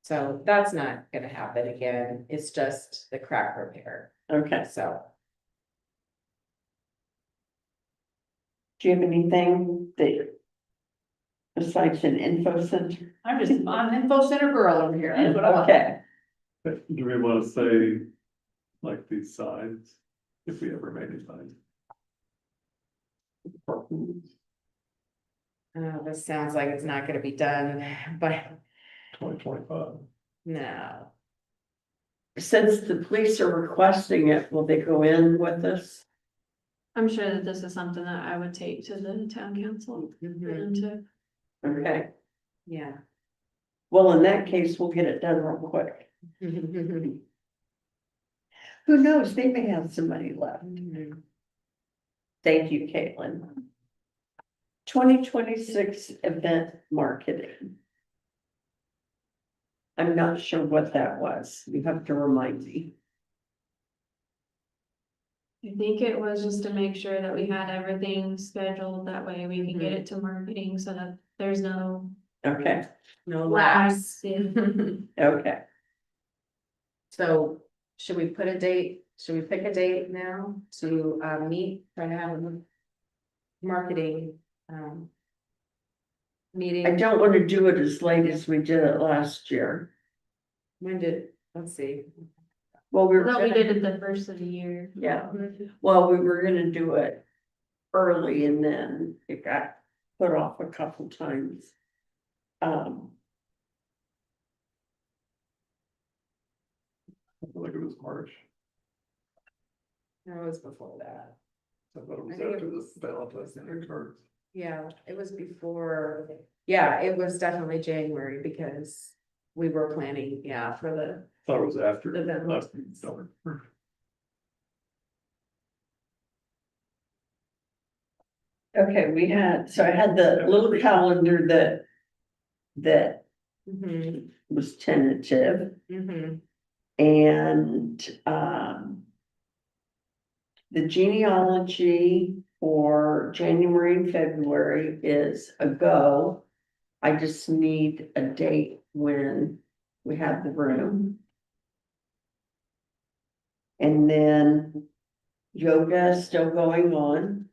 So that's not gonna happen again. It's just the crack repair. Okay, So. do you have anything that besides an info center? I'm an info center girl over here, that's what I want. Okay, Do we wanna say, like, these signs, if we ever made any signs? This sounds like it's not gonna be done, but 2025. no. since the police are requesting it, will they go in with this? I'm sure that this is something that I would take to the town council for them to. Okay, Yeah. well, in that case, we'll get it done real quick. Who knows, they may have some money left. Thank you, Caitlin. 2026 event marketing. I'm not sure what that was. You have to remind me. I think it was just to make sure that we had everything scheduled, that way we can get it to marketing so that there's no Okay, No lapse. lapse. okay. So should we put a date? Should we pick a date now to meet, try to have a marketing meeting? I don't want to do it as late as we did it last year. Let's see. Well, we were Thought we gonna, did it the first of the year. yeah, well, we were gonna do it early and then it got put off a couple times. I feel like it was March, No, it was before that. I thought it was I think it after was- the Valentine's Day cards. Yeah, it was before, yeah, it was definitely January because we were planning, yeah, for the, Thought it was after. The Valentine's. last summer. Okay, so I had the little calendar that mhm, was tentative mhm, and, the genealogy for January and February is a go. I just need a date when we have the room. And then yoga is still going on.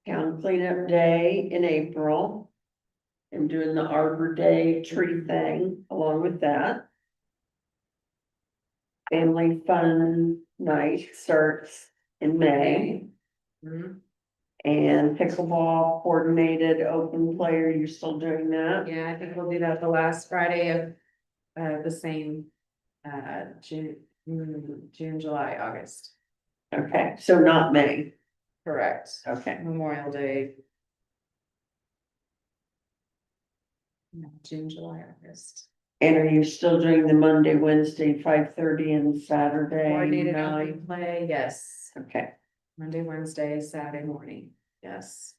Town cleanup day in April. I'm doing the Arbor Day tree thing along with that. Family fun night starts in May. Mhm. And pickleball coordinated open play, are you still doing that? Yeah, I think we'll do that the last Friday of, the same, June, July, August. Okay, so not May, Correct. okay, Memorial Day. No, June, July, August. and are you still doing the Monday, Wednesday, 5:30 and Saturday Coordinated 9? open play, yes. Okay, Monday, Wednesday, Saturday morning, yes.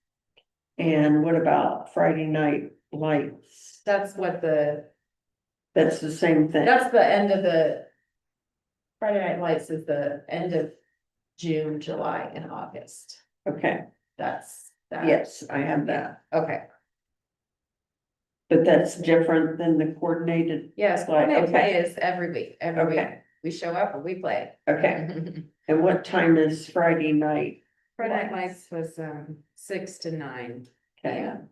and what about Friday night lights? That's what That's the same thing, that's the end of the. Friday Night Lights is the end of June, July, and August. okay, That's that. yes, I have that, Okay, but that's different than the coordinated, yes, Right, coordinated okay. play is every week, every week. okay, We show up and we play. okay, and what time is Friday night? Friday Night Lights was 6 to 9 Okay, p.m.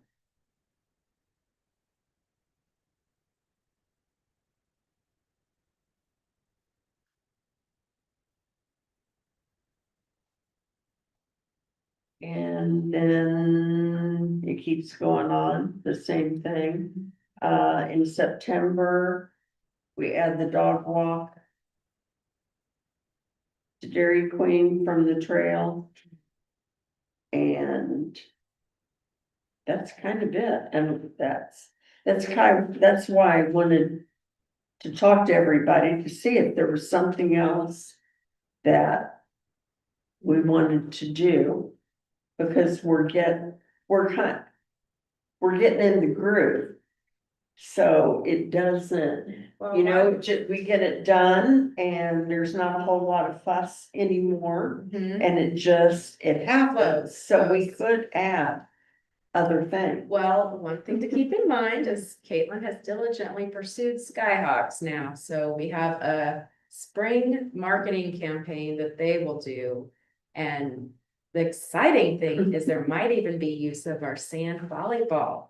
and then it keeps going on, the same thing. In September, we add the dog walk to Dairy Queen from the trail. And that's kind of it, and that's why I wanted to talk to everybody to see if there was something else that we wanted to do, because we're getting in the groove. So it doesn't, you know, we get it done and there's not a whole lot of fuss anymore. Mhm. And it happens, so we could add other things. Well, one thing to keep in mind is Caitlin has diligently pursued Skyhawks now, so we have a spring marketing campaign that they will do. And the exciting thing is there might even be use of our sand volleyball.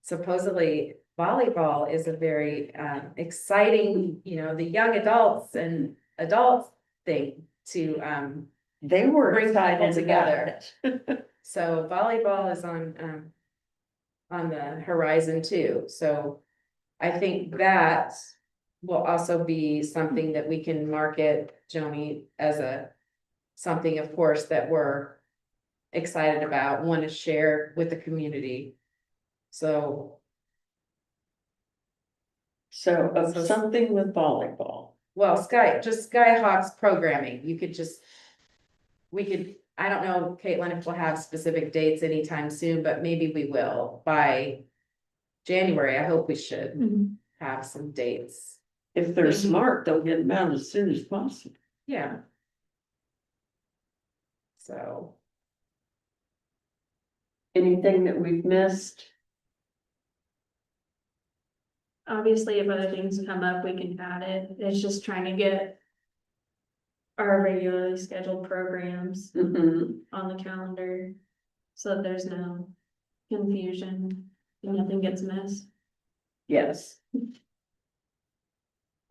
Supposedly volleyball is a very exciting, the young adults and adults thing to They were bring people excited together. about it. So volleyball is on the horizon too, so I think that will also be something that we can market, Joni, as something, of course, that we're excited about, want to share with the community. So, So of something with volleyball. well, Skyhawks programming, we could, I don't know, Caitlin, if we'll have specific dates anytime soon, but maybe we will by January. I hope we should Mhm. have some dates. If they're Mhm. smart, they'll get them out as soon as possible. Yeah. So, Anything that we've missed? Obviously, if other things come up, we can add it. It's just trying to get our regularly scheduled programs Mhm. on the calendar so that there's no confusion and nothing gets missed. Yes.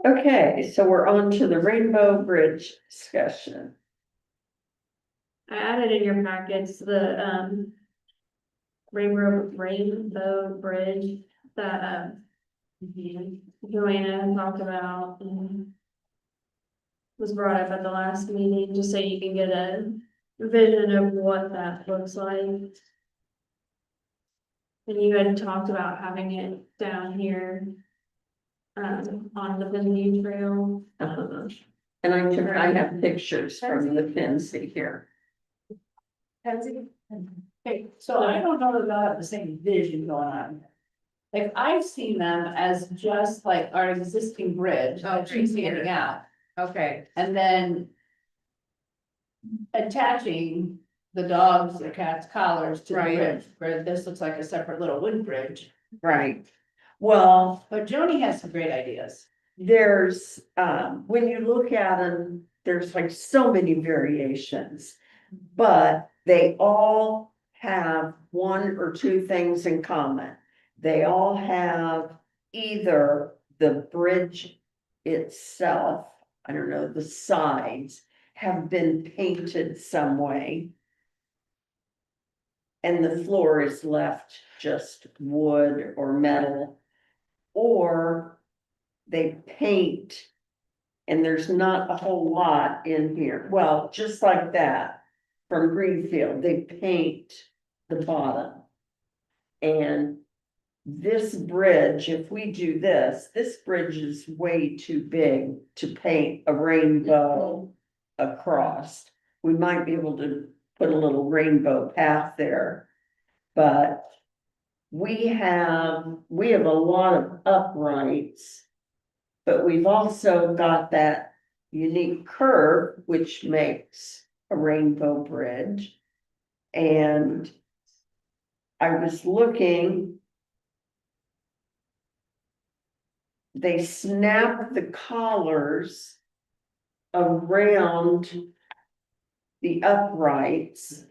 Okay, so we're on to the Rainbow Bridge discussion. I added in your packets the Rainbow Bridge that Joanna talked about and was brought up at the last meeting, just so you can get a vision of what that looks like. And you had talked about having it down here on the Vindy Trail. And I have pictures from the Finsey here. Pansy? Okay, so I don't know that they'll have the same vision going on. Like, I've seen them as just like our existing bridge that she's handing out, Okay, and then attaching the dogs or cats' collars to the Right. bridge, where this looks like a separate little wooden bridge. Right. Well, But Joni has some great ideas. there's, when you look at them, there's like so many variations. But they all have one or two things in common. They all have either the bridge itself, I don't know, the sides have been painted some way. And the floor is left just wood or metal. Or they paint. And there's not a whole lot in here. Well, just like that from Greenfield, they paint the bottom. And this bridge, if we do this, this bridge is way too big to paint a rainbow across. We might be able to put a little rainbow path there. But we have a lot of uprights. But we've also got that unique curve, which makes a rainbow bridge. And I was looking. They snap the collars around the uprights,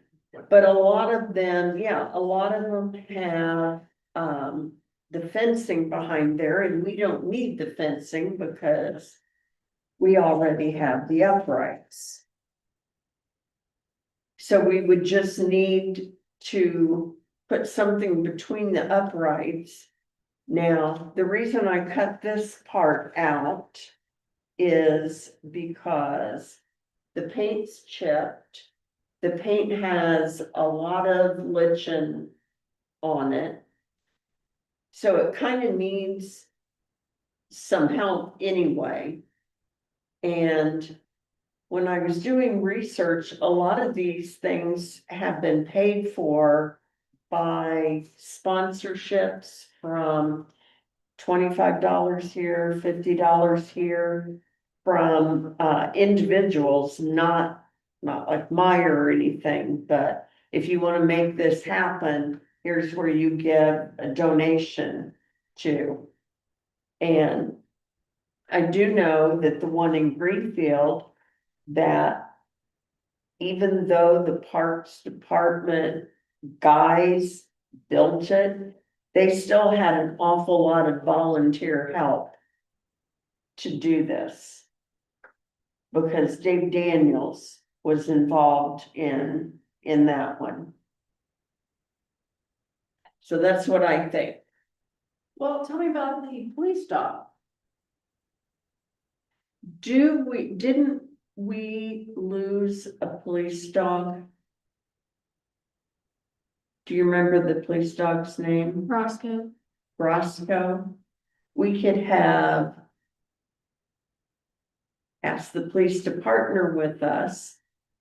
but a lot of them, a lot of them have, the fencing behind there, and we don't need the fencing because we already have the uprights. So we would just need to put something between the uprights. Now, the reason I cut this part out is because the paint's chipped. The paint has a lot of lichen on it. So it kind of needs some help anyway. And when I was doing research, a lot of these things have been paid for by sponsorships from $25 here, $50 here, from individuals, not like Meyer or anything, but if you want to make this happen, here's where you give a donation to. And I do know that the one in Greenfield, that even though the Parks Department guys built it, they still had an awful lot of volunteer help to do this. Because Dave Daniels was involved in that one. So that's what I think. Well, tell me about the police dog. Didn't we lose a police dog? Do you remember the police dog's name? Roscoe. Roscoe. We could have asked the police to partner with us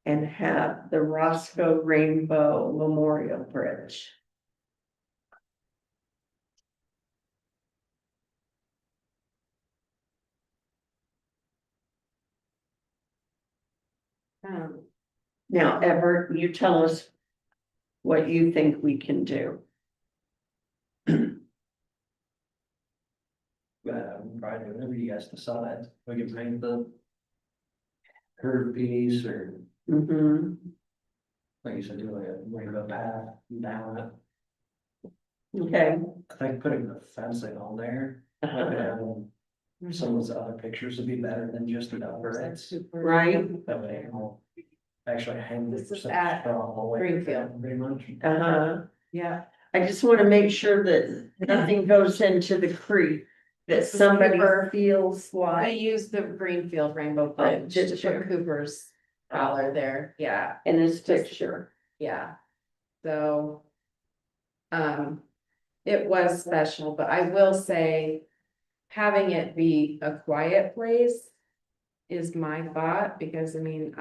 and have the Roscoe Rainbow Memorial Bridge. Now, Everett, you tell us what you think we can do. Probably whatever you guys decide, we can paint the curved piece or, Mm-hmm. like you said, do like a rainbow path down it. Okay. I think putting the fencing on there, like, some of the other pictures would be better than just the uprights. Right. That way I'll actually hang This is some at straw all the way Greenfield. down, pretty much. Uh-huh. Yeah. I just want to make sure that nothing goes into the creek, that This is somebody Cooper. feels I like, used the Greenfield Rainbow Bridge did to you? put Cooper's collar there, yeah, in this picture. Yeah, so. It was special, but I will say, having it be a quiet place. Is my thought, because I mean,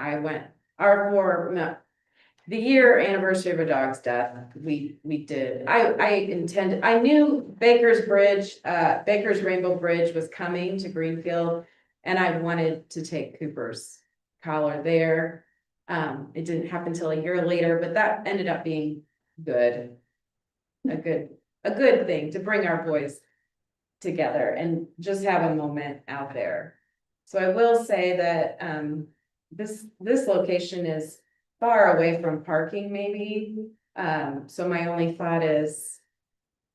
the year anniversary of a dog's death, we did, I knew Baker's Rainbow Bridge was coming to Greenfield. And I wanted to take Cooper's collar there. It didn't happen till a year later, but that ended up being good. A good thing to bring our boys together and just have a moment out there. So I will say that, this location is far away from parking maybe. So my only thought is,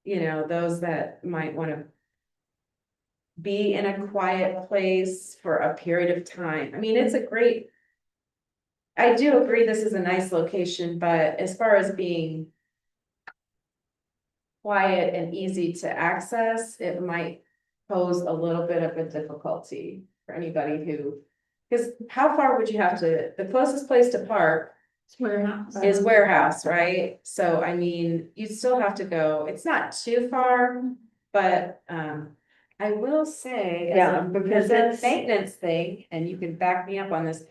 those that might wanna be in a quiet place for a period of time. I mean, I do agree this is a nice location, but as far as being quiet and easy to access, it might pose a little bit of a difficulty for anybody who, because how far would you have to, the closest place to park It's warehouse. is warehouse, right? So I mean, you still have to go, it's not too far, but I will say. Yeah, because As a it's- maintenance thing, and you can back me up on this,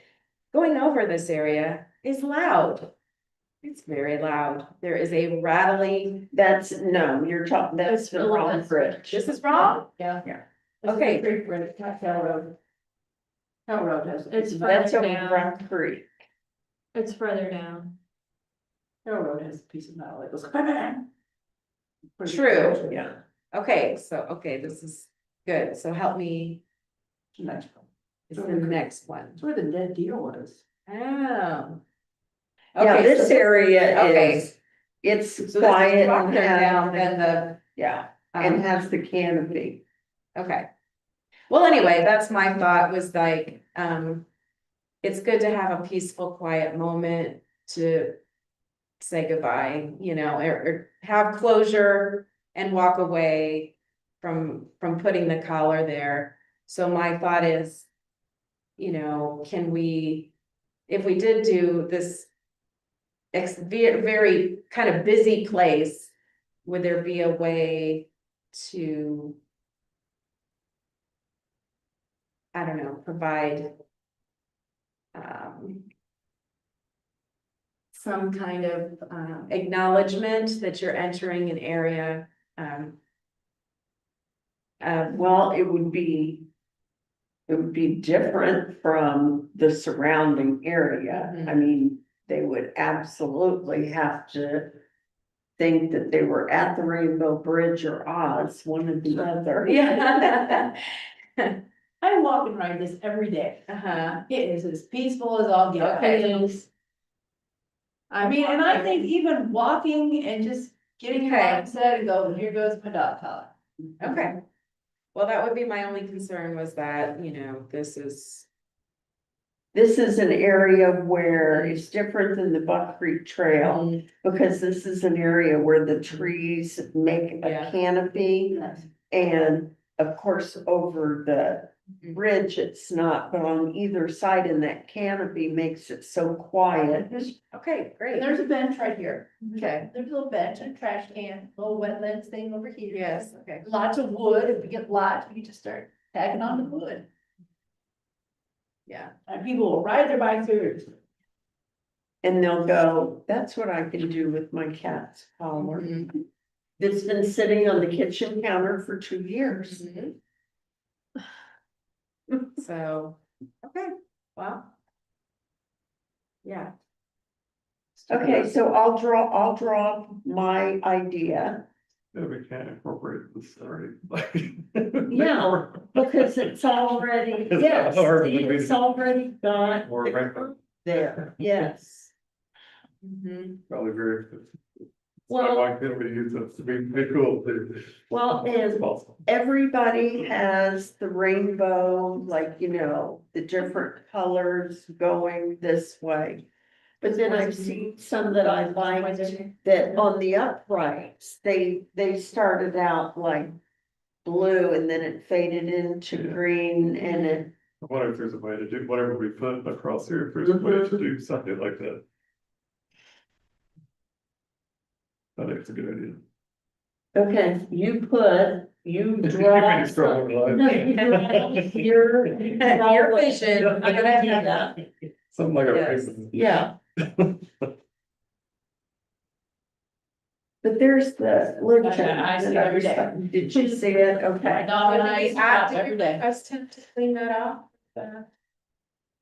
going over this area is loud. It's very loud. There is a rattling, You're talking, that's the wrong bridge. this is wrong? Yeah. Yeah. Okay. Creek Bridge, not Cal Road. Cal Road has. It's That's further over down. Rock Creek. It's further down. Cal Road has a piece of metal that goes. Bang. True. Yeah. Okay, this is good. So help me, Next one. it's the next one. That's where the dead deer was. Oh. Yeah, Okay, this so area okay. is, it's So this is quiet farther and down than the, yeah, and um, has the canopy. okay. Well, anyway, that's my thought was like, it's good to have a peaceful, quiet moment to say goodbye, or have closure and walk away from putting the collar there. So my thought is, can we, if we did do this very kind of busy place, would there be a way to, I don't know, provide some kind of acknowledgement that you're entering an area. Well, it would be different from the surrounding area. Mhm. I mean, they would absolutely have to think that they were at the Rainbow Bridge or Oz, one or the other. Yeah. I walk and ride this every day. Uh-huh. It is as peaceful as all get. Okay. It is. I mean, and I think even walking and just getting your Okay. mindset and go, here goes my dog collar. Okay. Well, that would be my only concern was that, This is an area where it's different than the Buck Creek Trail, because this is an area where the trees make Yeah. a canopy. And of course, over the bridge, it's not, but on either side in that canopy makes it so quiet. Okay, And great. there's a bench right here. Okay. There's a little bench and trash can, little wetlands thing over here. Yes, okay. Lots of wood. If we get lots, we can just start tagging on the wood. Yeah. And people will ride their bike through. And they'll go, that's what I can do with my cat's collar. Mhm. That's been sitting on the kitchen counter for 2 years. Mhm. So, okay, well. Yeah. Okay, so I'll draw my idea, Yeah, we can't incorporate this already. Yeah. because it's already, It's yes, already- it's already got Or the right. group there, yes. Mhm. Probably very. Well- Why can't we use it to be cool? Well, and Possible. everybody has the rainbow, like, the different colors going this way. But then I've seen some that I liked that on the uprights, they started out like blue and then it faded into Yeah. green and it, I wonder if there's a way to do, whatever we put across here, if there's a way to do something like that. I think it's a good idea. okay, you draw. You can just throw it No, like- you draw your Your vision, I'm gonna have that. Something like a. Yes. Yeah. But there's the little. I see it every day. Did you see it? Okay. Dog and I stop Did we every day. request him to clean that off?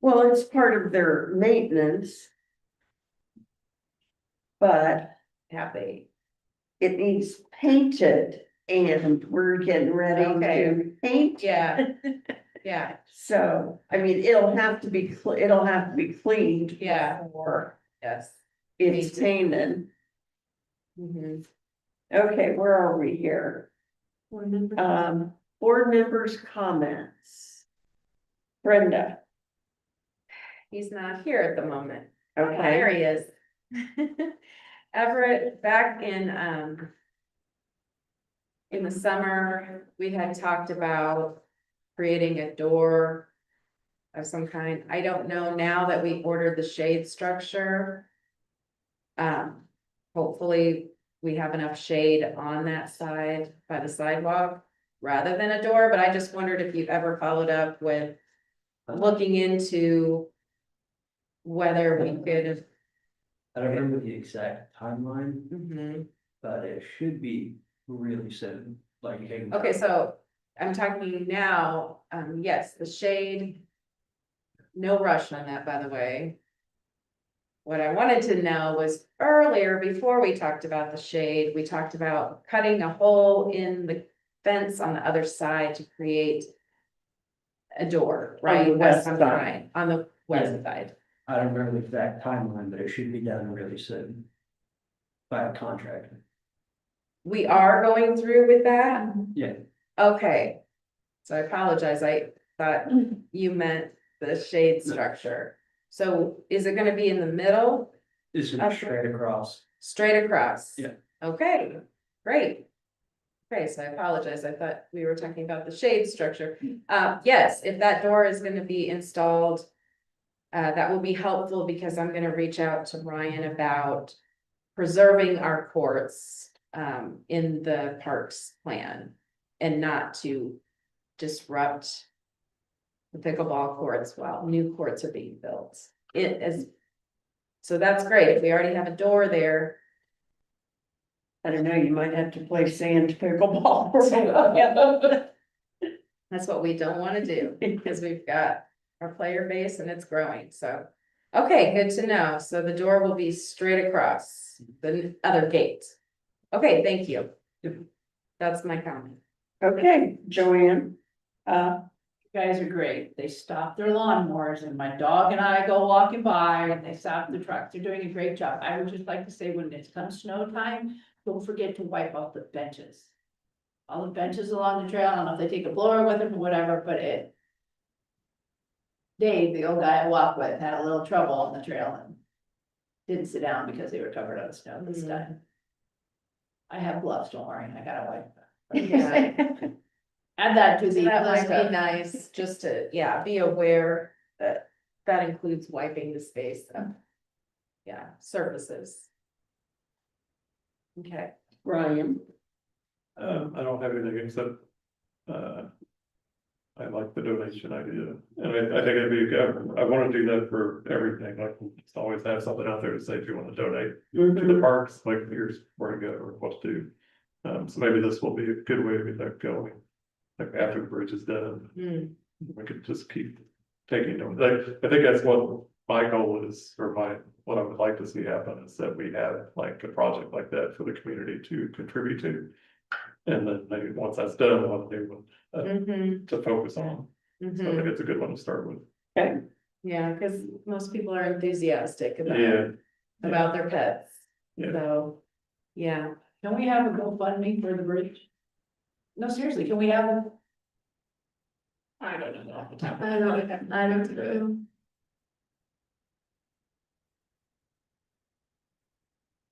Well, it's part of their maintenance. But Have they? it needs painted and we're getting ready Okay. to paint. Yeah. Yeah, So, I mean, it'll have to be cleaned Yeah. before yes. it's painted. Mhm. Okay, where are we here? Board members' comments. Brenda, He's not here at the moment. okay, There he is. Everett, back in the summer, we had talked about creating a door of some kind. I don't know now that we ordered the shade structure. Hopefully we have enough shade on that side by the sidewalk rather than a door, but I just wondered if you've ever followed up with looking into whether we could. I don't remember the exact timeline, Mhm. but it should be really soon, like. Okay, so I'm talking now, yes, the shade. No rush on that, by the way. What I wanted to know was earlier, before we talked about the shade, we talked about cutting a hole in the fence on the other side to create a door, right? the west Of some side. kind, on the west Yeah. side. I don't remember the exact timeline, but it should be done really soon. By a contractor. We are going through with that? Yeah. Okay. So I apologize, I thought you meant the shade structure. So is it gonna be in the middle, It's gonna be straight across. straight across? Yeah. Okay, great. Okay, so I apologize, I thought we were talking about the shade structure. Yes, if that door is gonna be installed. That will be helpful because I'm gonna reach out to Ryan about preserving our courts. In the parks plan and not to disrupt. The pickleball courts while new courts are being built. It is. So that's great, if we already have a door there. I don't know, you might have to play sand pickleball. for a while. That's what we don't wanna do, because we've got our player base and it's growing, so. Okay, good to know, so the door will be straight across the other gate. Okay, thank you. That's my comment. Okay, Joanne, You guys are great. They stop their lawnmowers and my dog and I go walking by and they stop the trucks. They're doing a great job. I would just like to say when it comes snow time, don't forget to wipe off the benches. All the benches along the trail, I don't know if they take a blower with them or whatever, but Dave, the old guy I walked with, had a little trouble on the trail and didn't sit down because they were covered in snow this Mhm. time. I have gloves, don't worry, I gotta wipe. Yeah. Add that to the That list might be of, nice, just to, yeah, be aware that that includes wiping the space of. Yeah, surfaces. Okay, Ryan, I don't have anything except, I like the donation idea, and I think it'd be good, I wanna do that for everything, like, just always have something out there to say if you wanna donate to the Mhm. parks, like, here's where to go or what to do. So maybe this will be a good way to get that going, like after the bridge is done, Hmm, we could just keep taking them, like, I think that's what my goal is, or what I would like to see happen is that we have like a project like that for the community to contribute to. And then maybe once that's done, we'll have a new one mhm, to focus on, so I think mhm. it's a good one to start with. okay, Yeah, cause most people are enthusiastic Yeah. about their pets. Yeah. So, yeah, can we have a GoFundMe for the bridge? No, seriously, can we have a? I don't know off the top. I don't know.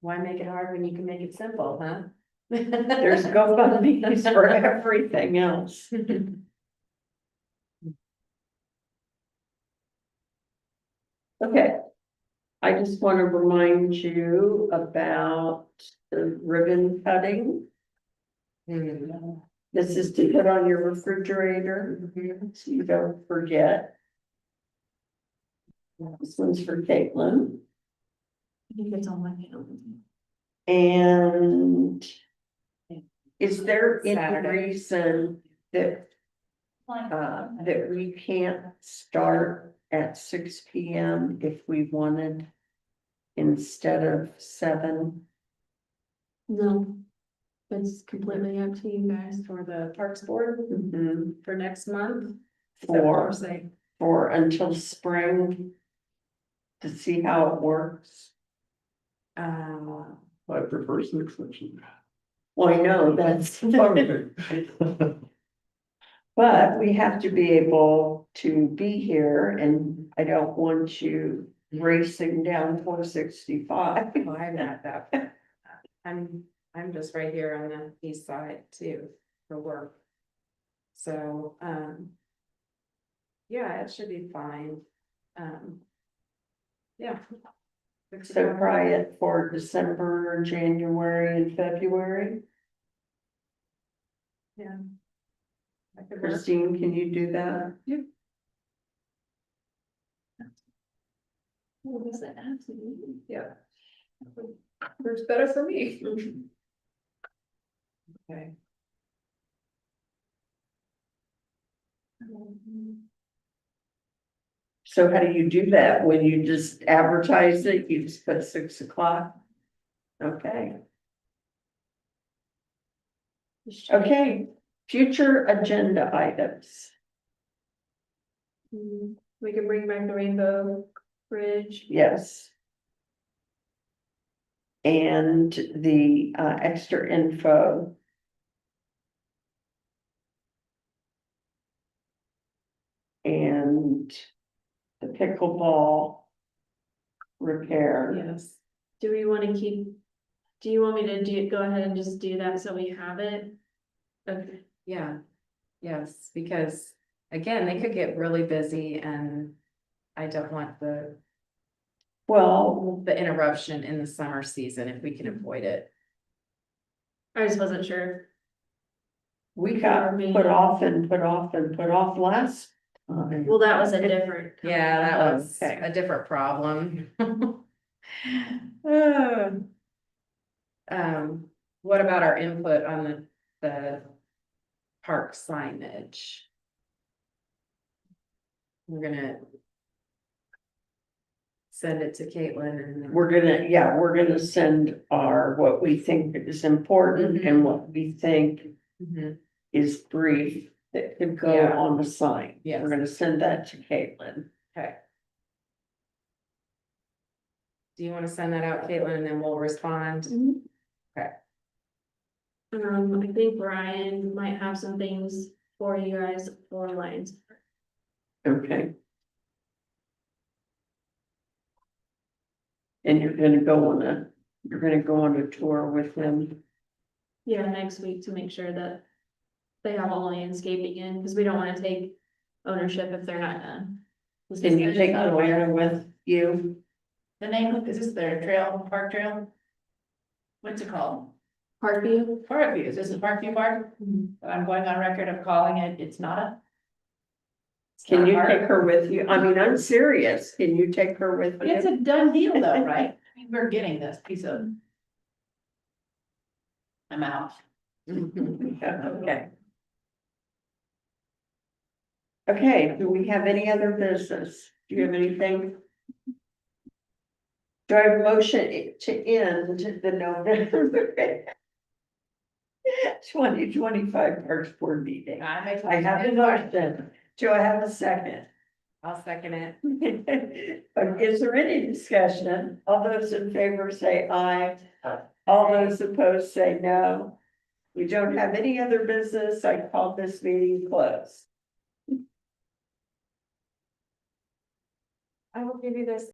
why make it hard when you can make it simple, huh? there's GoFundMe's for everything else. Okay. I just want to remind you about the ribbon cutting. Hmm. This is to put on your refrigerator, Mhm. so you don't forget. This one's for Caitlin, I think it's on my calendar. and is there any Saturday. reason that that we can't start at 6 p.m. if we wanted instead of 7? No, it's completely up to you guys. For the Parks Board Mhm. for next month? Is that what For, we're saying? for until spring to see how it works. I prefer 6 actually. Well, I know that's, but we have to be able to be here and I don't want you racing down 465. Oh, I'm at that. I'm just right here on the east side too, for work. So, yeah, it should be fine. Yeah. So try it for December, January and February. Yeah. I could work. Christine, can you do that? What was that? Absolutely. Yeah. It's better for me. Okay. So how do you do that? When you just advertise it, you just put 6 o'clock? Okay, okay, future agenda items, We could bring back the Rainbow Bridge. yes. And the extra info. And the pickleball repair. Yes. Do we want to keep, do you want me to go ahead and just do that so we have it? Okay. Yeah, yes, because again, they could get really busy and I don't want Well, the interruption in the summer season if we can avoid it. I just wasn't sure. we got put off and put off and put off last time. Well, that was a different. Yeah, that was Okay. a different problem. What about our input on the park signage? We're gonna send it to Caitlin and. We're gonna send our, what we think is important and what we think Mhm. is brief that could go Yeah. on the sign. Yes. We're gonna send that to Caitlin. Okay. Do you wanna send that out, Caitlin, and then we'll respond? Okay. I think Brian might have some things for you guys for Lions. Okay. And you're gonna go on a tour with them. Yeah, next week to make sure that they have all landscaping in, because we don't want to take ownership if they're not done. Can you take Joanna with you? The name of, is this their trail, park trail? What's it called? Parkview? Parkview, is this a Parkview Park? I'm going on record of calling it, it's not a. it's Can not a you park. take her with you? I mean, I'm serious. Can you take her with But it's you? a done deal though, right? I mean, we're getting this piece of. I'm out. Okay. Okay, do we have any other business? Do you have anything? Do I have a motion to end the November 2025 Parks Board meeting? I have a motion. Do I have a second? I'll second it. Is there any discussion? All those in favor say aye. All those opposed say no. We don't have any other business. I call this meeting closed. I will give you this